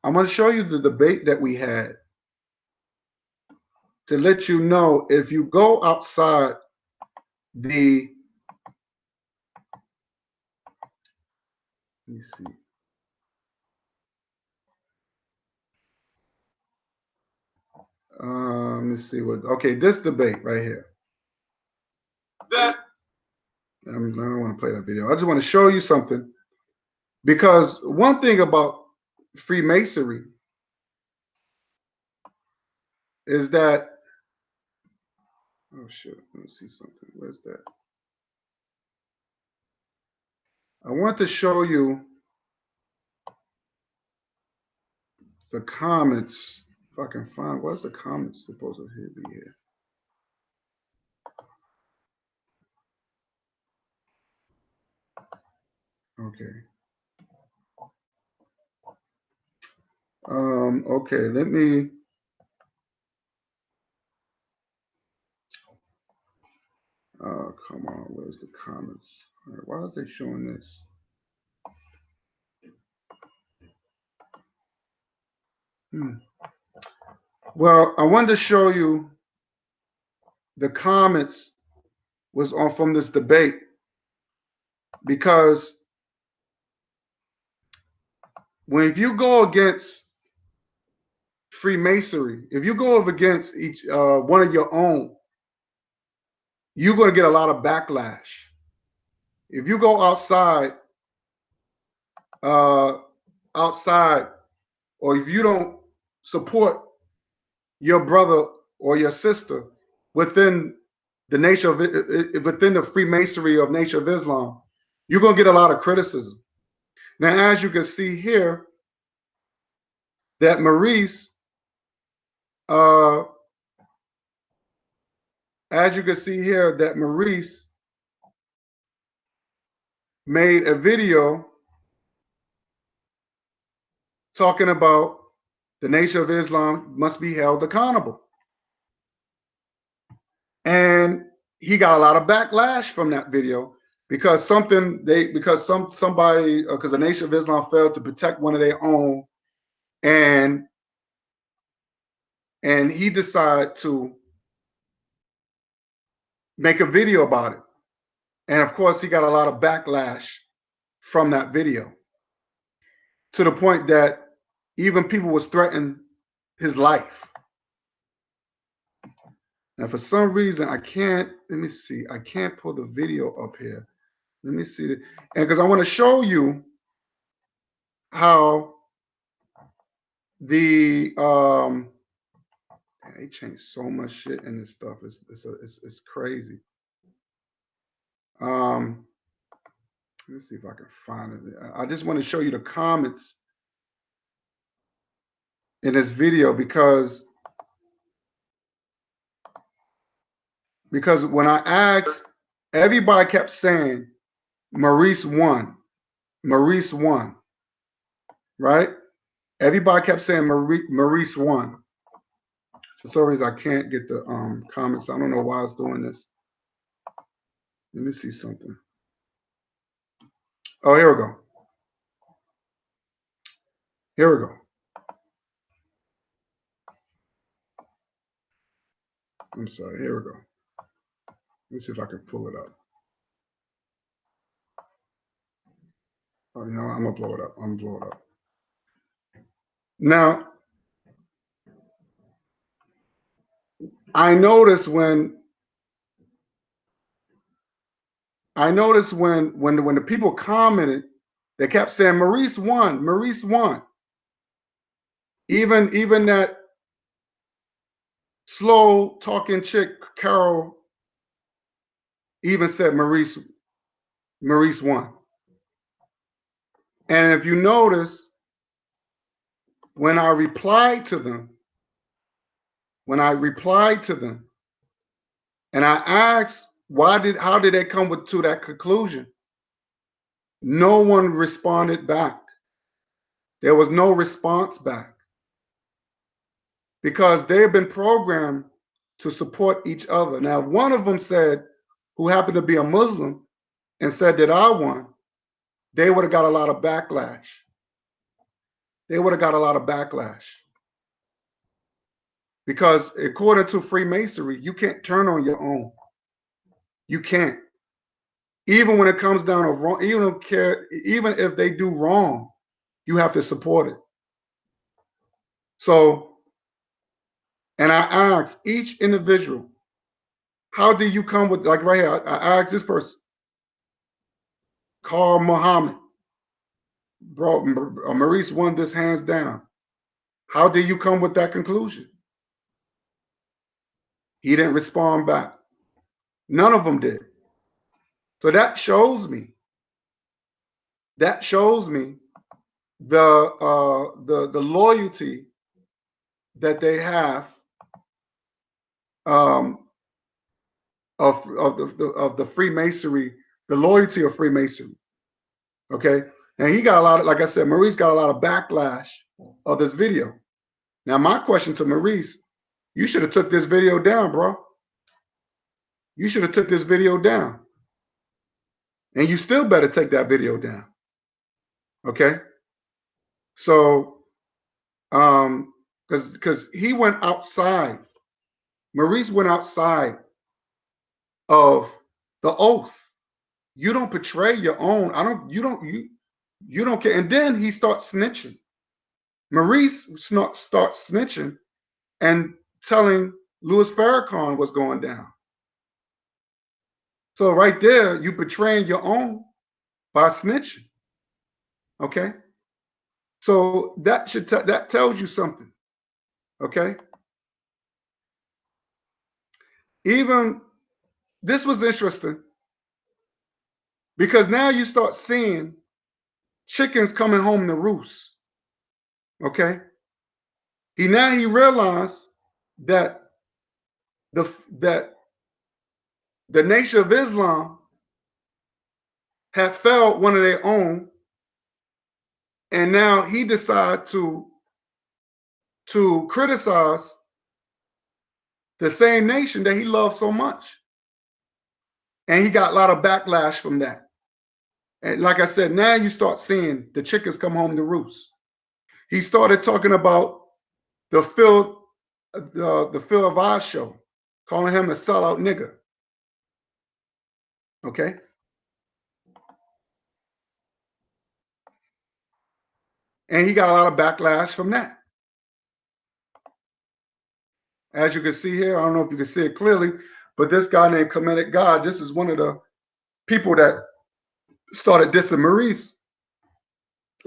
I'm going to show you the debate that we had to let you know if you go outside the, let me see. me see what. Okay, this debate right here. That I don't want to play that video. I just want to show you something, because one thing about Freemasonry is that. Oh shit! Let me see something. Where's that? I want to show you the comments. If I can find, where's the comments supposed to be here? Okay. Okay, let me. Oh, come on, where's the comments? All right, why are they showing this? Well, I wanted to show you the comments was on from this debate, because if you go against Freemasonry, if you go up against each one of your own, you're going to get a lot of backlash. If you go outside, or if you don't support your brother or your sister within the nature of it, within the Freemasonry of Nature of Islam, you're going to get a lot of criticism. Now, as you can see here, that Maurice, made a video talking about the Nation of Islam must be held accountable. And he got a lot of backlash from that video, because the Nation of Islam failed to protect one of their own, and he decided to make a video about it. And of course, he got a lot of backlash from that video, to the point that even people was threatening his life. Now, for some reason, I can't, let me see, I can't pull the video up here. Let me see. And because I want to show you how they changed so much shit in this stuff. It's crazy. Let me see if I can find it. I just want to show you the comments in this video, because when I asked, everybody kept saying Maurice won, right? Everybody kept saying Maurice won. For some reason, I can't get the comments. I don't know why it's doing this. Let me see something. Oh, here we go. Here we go. I'm sorry. Here we go. Let's see if I can pull it up. Oh, you know, I'm gonna blow it up. I'm gonna blow it up. Now, I noticed when the people commented, they kept saying Maurice won, Maurice won. Even that slow talking chick, Carol, even said Maurice won. And if you notice, when I replied to them, and I asked how did they come to that conclusion, no one responded back. There was no response back, because they've been programmed to support each other. Now, if one of them said, who happened to be a Muslim, and said that I won, they would have got a lot of backlash. Because according to Freemasonry, you can't turn on your own. You can't. Even when it comes down to wrong, even if they do wrong, you have to support it. So, And I asked each individual, how do you come with, like right here, I asked this person, Carl Muhammad, bro, Maurice won this hands down. How did you come with that conclusion? He didn't respond back. None of them did. So that shows me the loyalty that they have of the Freemasonry, the loyalty of Freemasonry. Okay, and he got a lot of, like I said, Maurice got a lot of backlash of this video. Now my question to Maurice, you should have took this video down, bro. You should have took this video down, and you still better take that video down. Okay, so because he went outside, Maurice went outside of the oath. You don't betray your own. You don't care. And then he starts snitching. Maurice starts snitching and telling Louis Farrakhan what's going down. So right there, you betraying your own by snitching. Okay. So that that tells you something. Okay. Even this was interesting because now you start seeing chickens coming home to roost. Okay. He realized that the Nation of Islam had felled one of their own, and now he decided to criticize the same nation that he loved so much. And he got a lot of backlash from that. And like I said, now you start seeing the chickens come home to roost. He started talking about the Phil of Oz show, calling him a sellout nigger. Okay. And he got a lot of backlash from that. As you can see here, I don't know if you can see it clearly, but this guy named Comedic God, this is one of the people that started dissing Maurice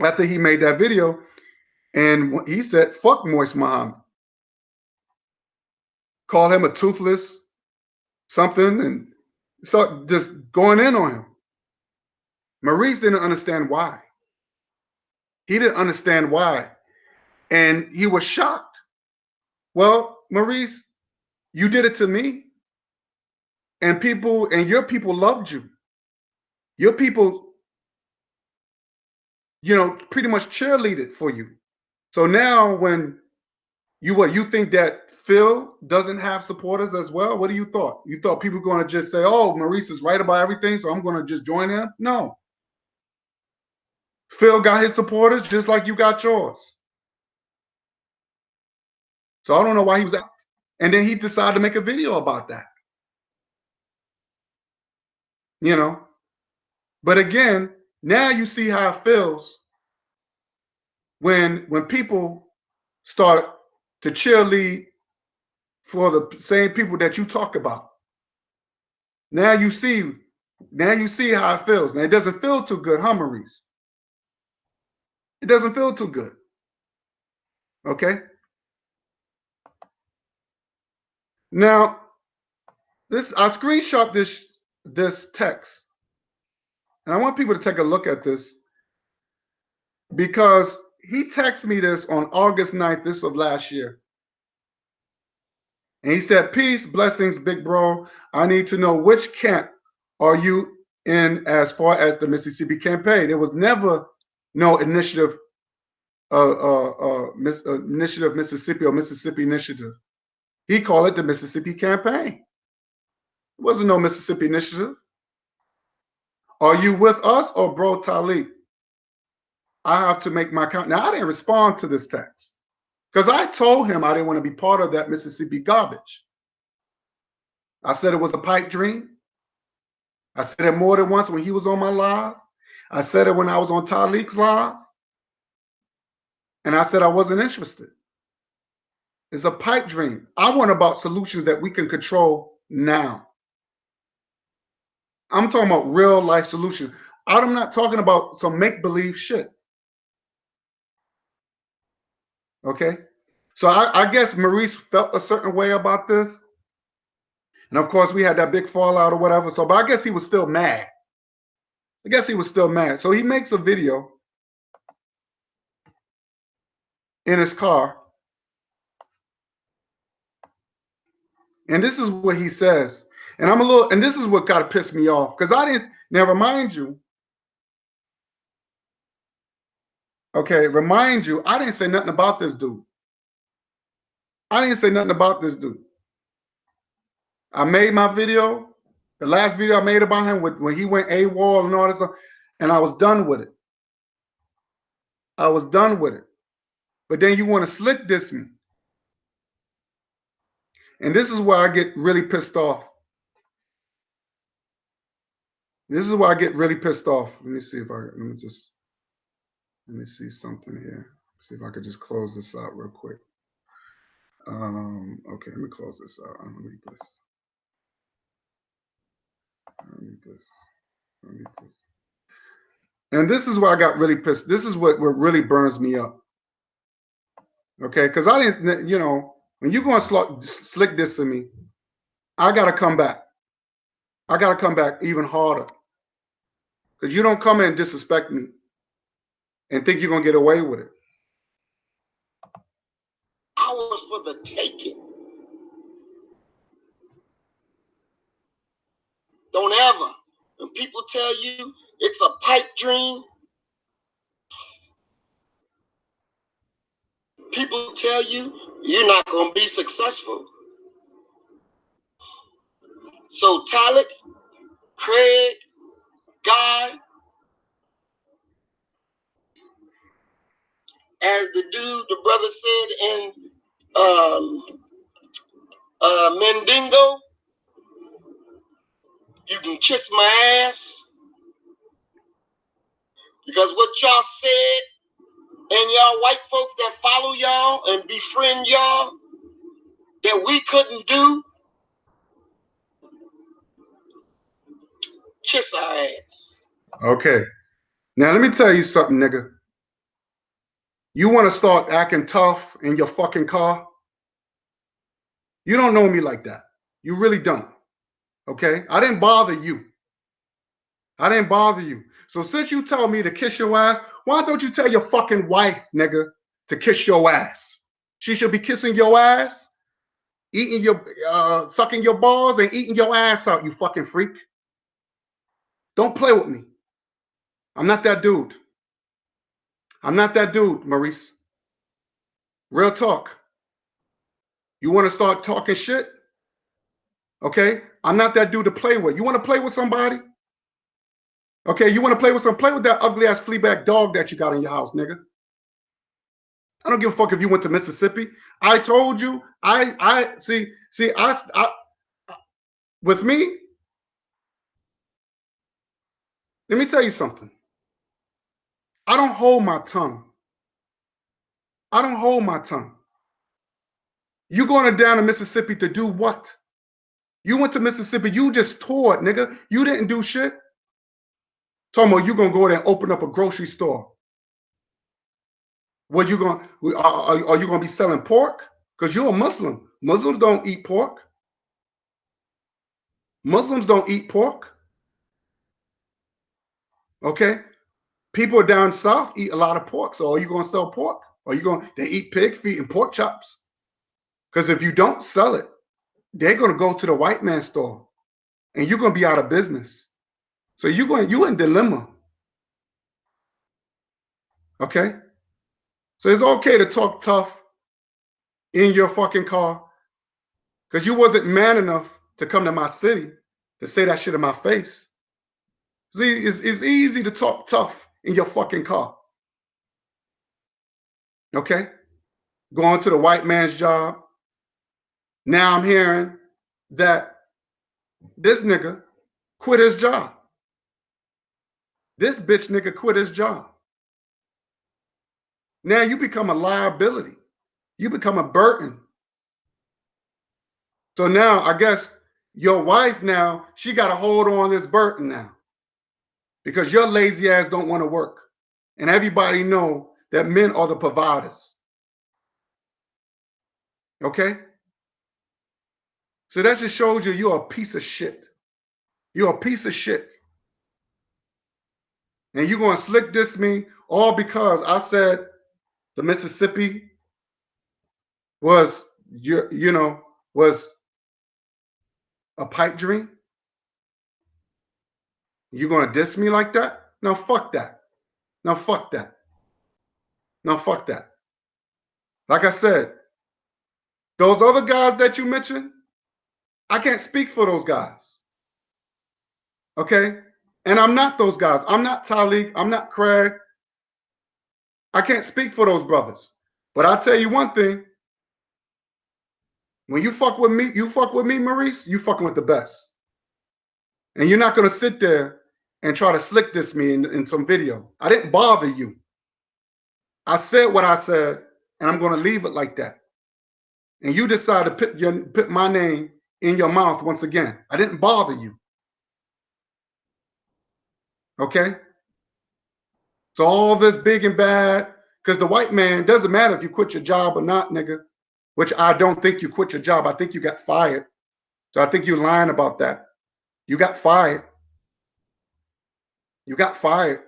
after he made that video. And he said, fuck Moist Muhammad. Call him a toothless something and start just going in on him. Maurice didn't understand why. He didn't understand why. And he was shocked. Well, Maurice, you did it to me. And your people loved you. Your people, pretty much cheerleaded for you. So now when you think that Phil doesn't have supporters as well? What do you thought? You thought people were going to just say, oh, Maurice is right about everything, so I'm going to just join him? No. Phil got his supporters just like you got yours. So I don't know why he was out. And then he decided to make a video about that. But again, now you see how it feels when people start to cheerlead for the same people that you talk about. Now you see how it feels. Now it doesn't feel too good, huh, Maurice? It doesn't feel too good. Okay. Now, I screenshot this text, and I want people to take a look at this because he texted me this on August 9th, this of last year. And he said, peace, blessings, big bro. I need to know which camp are you in as far as the Mississippi campaign. There was never no initiative, initiative Mississippi or Mississippi initiative. He called it the Mississippi campaign. It wasn't no Mississippi initiative. Are you with us or bro Talib? I have to make my count. Now, I didn't respond to this text because I told him I didn't want to be part of that Mississippi garbage. I said it was a pipe dream. I said it more than once when he was on my live. I said it when I was on Talib's live. And I said I wasn't interested. It's a pipe dream. I want about solutions that we can control now. I'm talking about real life solutions. I'm not talking about some make-believe shit. Okay? So I guess Maurice felt a certain way about this. And of course, we had that big fallout or whatever. So, but I guess he was still mad. I guess he was still mad. So he makes a video in his car. And this is what he says. And and this is what kind of pissed me off. Because now remind you, I didn't say nothing about this dude. I didn't say nothing about this dude. I made my video, the last video I made about him when he went AWOL and all this stuff, and I was done with it. I was done with it. But then you want to slick diss me. And this is where I get really pissed off. This is why I get really pissed off. Let me see something here. See if I could just close this out real quick. Okay, let me close this out. I need this. And this is why I got really pissed. This is what really burns me up. Okay, because I didn't, when you're going to slick this to me, I got to come back. I got to come back even harder. Because you don't come in and disrespect me and think you're going to get away with it. Ours for the taking. Don't ever. When people tell you it's a pipe dream, people tell you you're not going to be successful. So Talib, Craig, Guy, as the brother said in Mendingo, you can kiss my ass, because what y'all said and y'all white folks that follow y'all and befriend y'all that we couldn't do, kiss our ass. Okay. Now let me tell you something, nigga. You want to start acting tough in your fucking car? You don't know me like that. You really don't. Okay? I didn't bother you. I didn't bother you. So since you tell me to kiss your ass, why don't you tell your fucking wife, nigga, to kiss your ass? She should be kissing your ass, eating sucking your balls and eating your ass out, you fucking freak. Don't play with me. I'm not that dude. I'm not that dude, Maurice. Real talk. You want to start talking shit? Okay? I'm not that dude to play with. You want to play with somebody? Okay, you want to play with that ugly ass fleabag dog that you got in your house, nigga. I don't give a fuck if you went to Mississippi. I told you, with me, let me tell you something. I don't hold my tongue. I don't hold my tongue. You going down to Mississippi to do what? You went to Mississippi, you just toured, nigga. You didn't do shit. Talking about you gonna go there and open up a grocery store. What you gonna are you gonna be selling pork? Because you're a Muslim. Muslims don't eat pork. Muslims don't eat pork. Okay? People down south eat a lot of pork. So are you gonna sell pork? They eat pig feet and pork chops? Because if you don't sell it, they're gonna go to the white man's store and you're gonna be out of business. So you in dilemma. Okay? So it's okay to talk tough in your fucking car because you wasn't man enough to come to my city to say that shit in my face. See, it's easy to talk tough in your fucking car. Okay? Going to the white man's job. Now I'm hearing that this nigga quit his job. This bitch nigga quit his job. Now you become a liability. You become a burden So now I guess your wife now, she got to hold on this burden now because your lazy ass don't want to work. And everybody know that men are the providers. Okay? So that just shows you you're a piece of shit. You're a piece of shit. And you're going to slick diss me all because I said the Mississippi was, was a pipe dream? You're going to diss me like that? No, fuck that. No, fuck that. No, fuck that. Like I said, those other guys that you mentioned, I can't speak for those guys. Okay? And I'm not those guys. I'm not Talik. I'm not Craig. I can't speak for those brothers. But I'll tell you one thing. When you fuck with me, Maurice, you fucking with the best. And you're not going to sit there and try to slick diss me in some video. I didn't bother you. I said what I said, and I'm going to leave it like that. And you decide to put my name in your mouth once again. I didn't bother you. Okay? So all this big and bad, because the white man, doesn't matter if you quit your job or not, nigga, which I don't think you quit your job. I think you got fired. So I think you're lying about that. You got fired. You got fired.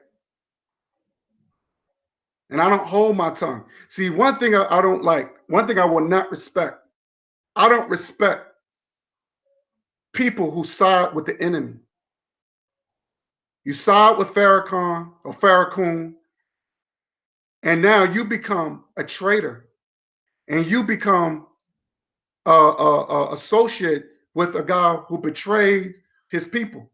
And I don't hold my tongue. See, one thing I don't like, one thing I will not respect, I don't respect people who side with the enemy. You side with Farrakhan or Farrakhan, and now you become a traitor, and you become associate with a guy who betrayed his people.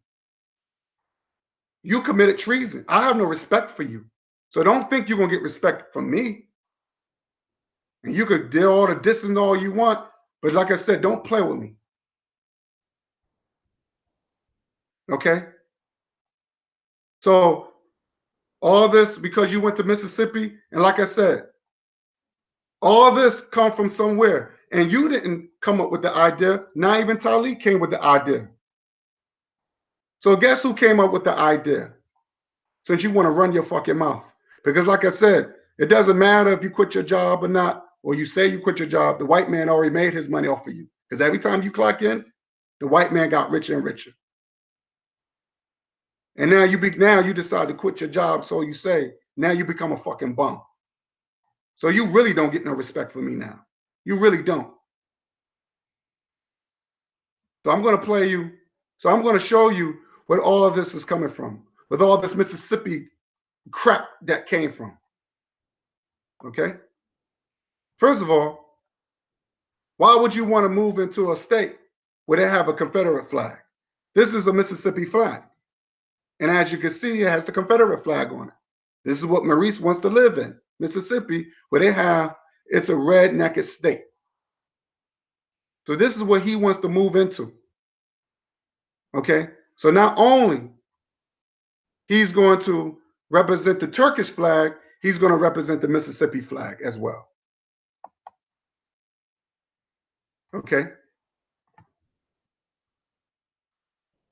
You committed treason. I have no respect for you. So don't think you're going to get respect from me. And you could do all the dissing all you want, but like I said, don't play with me. Okay? So all this because you went to Mississippi, and like I said, all this come from somewhere. And you didn't come up with the idea. Not even Talik came with the idea. So guess who came up with the idea? Since you want to run your fucking mouth. Because like I said, it doesn't matter if you quit your job or not, or you say you quit your job, the white man already made his money off of you. Because every time you clock in, the white man got richer and richer. And now you decide to quit your job, so you say, now you become a fucking bum. So you really don't get no respect for me now. You really don't. So I'm going to play you. So I'm going to show you where all of this is coming from, with all this Mississippi crap that came from. Okay? First of all, why would you want to move into a state where they have a Confederate flag? This is a Mississippi flag. And as you can see, it has the Confederate flag on it. This is what Maurice wants to live in, Mississippi, where it's a redneck state. So this is what he wants to move into. Okay? So not only he's going to represent the Turkish flag, he's going to represent the Mississippi flag as well. Okay?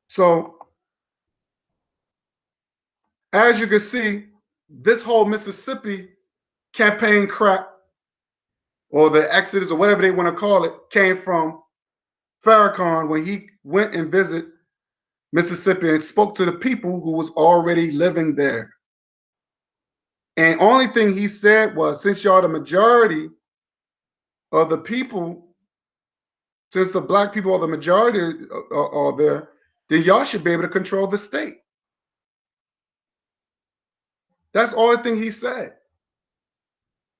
So as you can see, this whole Mississippi campaign crap, or the exodus, or whatever they want to call it, came from Farrakhan when he went and visited Mississippi and spoke to the people who was already living there. And only thing he said was, since y'all the majority of the people, since the black people are the majority are there, then y'all should be able to control the state. That's the only thing he said.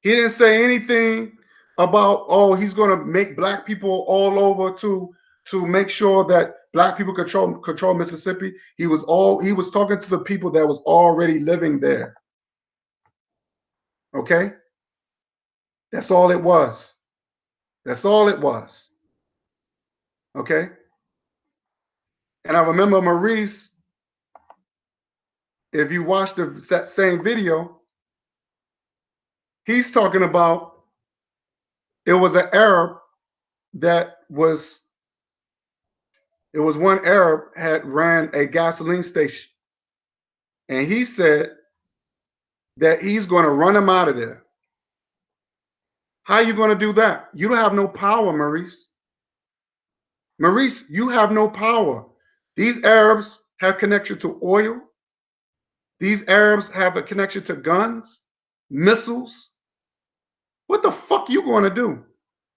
He didn't say anything about, oh, he's going to make black people all over to make sure that black people control Mississippi. He was talking to the people that was already living there. Okay? That's all it was. That's all it was. Okay? And I remember Maurice, if you watch that same video, he's talking about it was an Arab that was It was one Arab had ran a gasoline station, and he said that he's going to run them out of there. How are you going to do that? You don't have no power, Maurice. Maurice, you have no power. These Arabs have connection to oil. These Arabs have a connection to guns, missiles. What the fuck you going to do?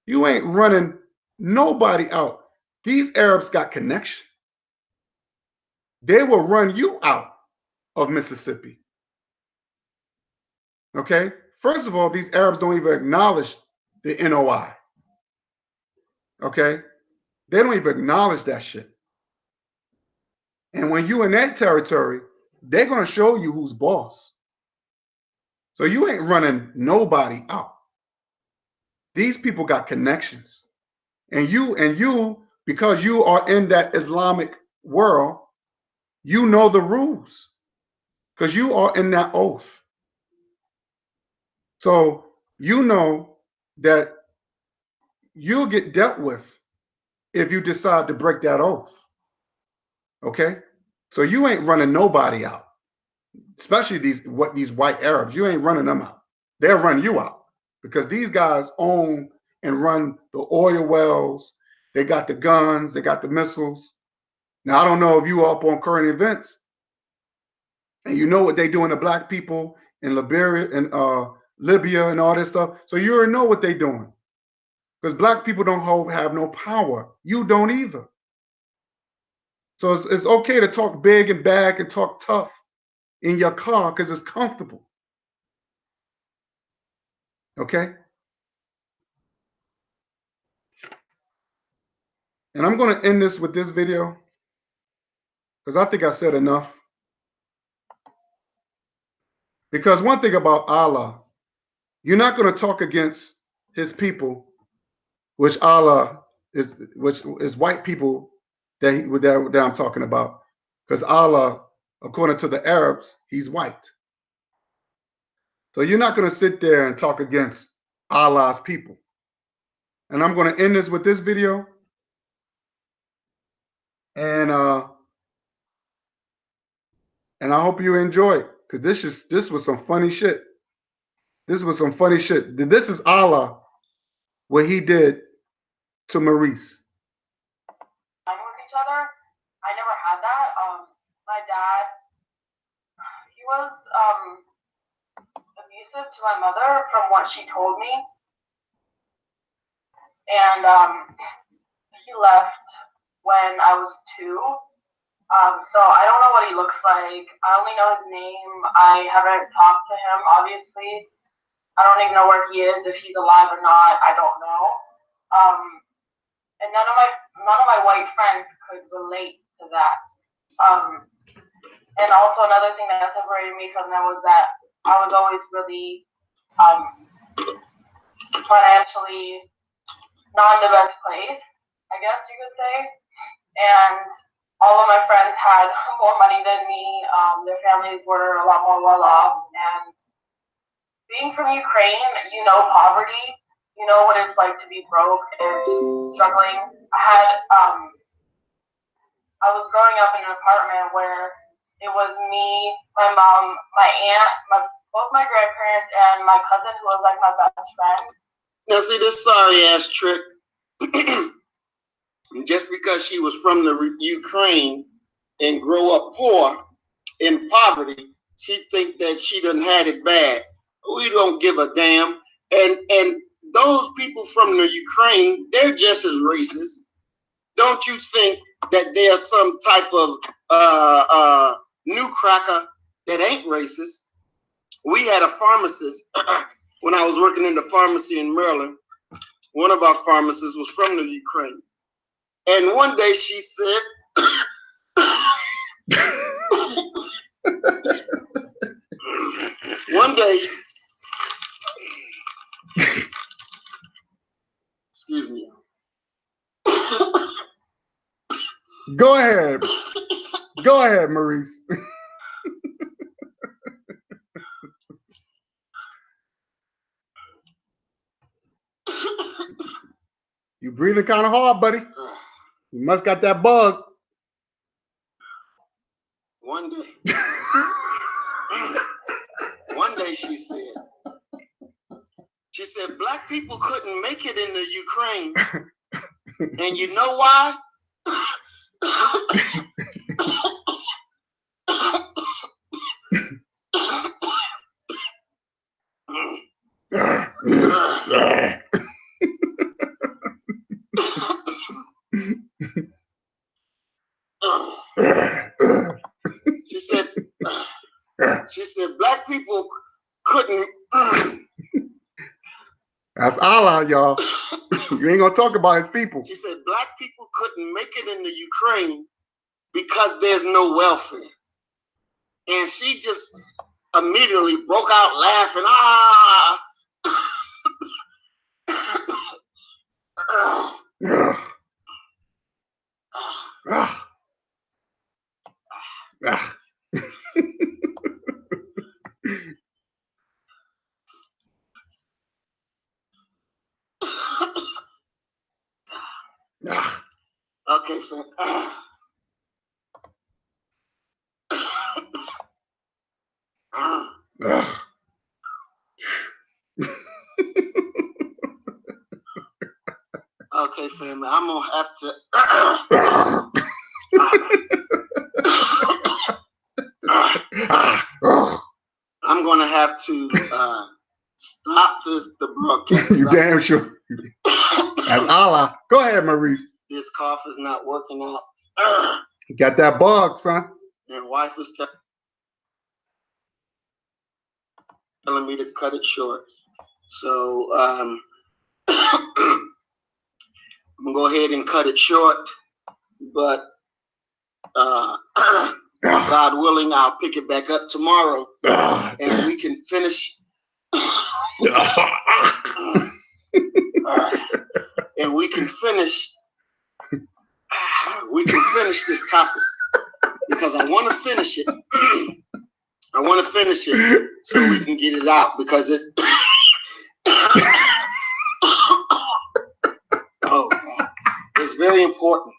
You ain't running nobody out. These Arabs got connection. They will run you out of Mississippi. Okay? First of all, these Arabs don't even acknowledge the NOI. Okay? They don't even acknowledge that shit. And when you in that territory, they're going to show you who's boss. So you ain't running nobody out. These people got connections. And you, because you are in that Islamic world, you know the rules. Because you are in that oath. So you know that you'll get dealt with if you decide to break that oath. Okay? So you ain't running nobody out. Especially these white Arabs. You ain't running them out. They'll run you out. Because these guys own and run the oil wells. They got the guns. They got the missiles. Now, I don't know if you are up on current events. And you know what they doing to black people in Liberia and Libya and all this stuff. So you already know what they're doing. Because black people don't have no power. You don't either. So it's okay to talk big and bad and talk tough in your car because it's comfortable. Okay? And I'm going to end this with this video because I think I said enough. Because one thing about Allah, you're not going to talk against his people, which is white people that I'm talking about. Because Allah, according to the Arabs, he's white. So you're not going to sit there and talk against Allah's people. And I'm going to end this with this video. And I hope you enjoy it. Because this was some funny shit. This was some funny shit. This is Allah, what he did to Maurice. With each other, I never had that. My dad, he was abusive to my mother from what she told me. And he left when I was 2. So I don't know what he looks like. I only know his name. I haven't talked to him, obviously. I don't even know where he is, if he's alive or not. I don't know. And none of my white friends could relate to that. And also another thing that separated me from them was that I was always really financially not in the best place, I guess you could say. And all of my friends had more money than me. Their families were a lot more well off. And being from Ukraine, you know poverty. You know what it's like to be broke and just struggling. I was growing up in an apartment where it was me, my mom, my aunt, both my grandparents, and my cousin who was like my best friend. Now see this sorry ass trick. Just because she was from the Ukraine and grow up poor in poverty, she think that she done had it bad. We don't give a damn. And those people from the Ukraine, they're just as racist. Don't you think that there's some type of new cracker that ain't racist? We had a pharmacist when I was working in the pharmacy in Maryland. One of our pharmacists was from the Ukraine. And one day she said, one day, excuse me. Go ahead. Go ahead, Maurice. You breathing kind of hard, buddy. You must got that bug. One day she said, black people couldn't make it in the Ukraine. And you know why? She said black people couldn't. That's Allah, y'all. You ain't gonna talk about his people. She said black people couldn't make it in the Ukraine because there's no welfare. And she just immediately broke out laughing. Ah! Okay, so okay, family, I'm gonna have to I'm gonna have to stop the broadcast. You damn sure. That's Allah. Go ahead, Maurice. This cough is not working out. You got that bug, son. And wife is telling me to cut it short. So I'm gonna go ahead and cut it short, but God willing, I'll pick it back up tomorrow, and we can finish. And we can finish. We can finish this topic because I want to finish it. I want to finish it so we can get it out because it's. Oh God! It's very important.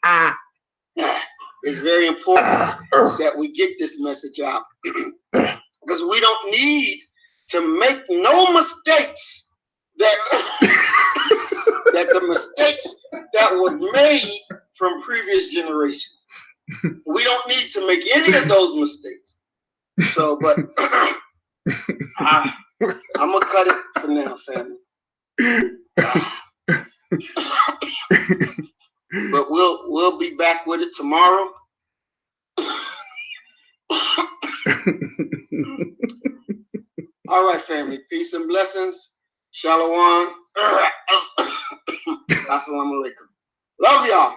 It's very important that we get this message out because we don't need to make no mistakes that that the mistakes that was made from previous generations. We don't need to make any of those mistakes. So, but I'm gonna cut it for now, family. But we'll be back with it tomorrow. All right, family. Peace and blessings. Shalom. Assalamu alaikum. Love y'all.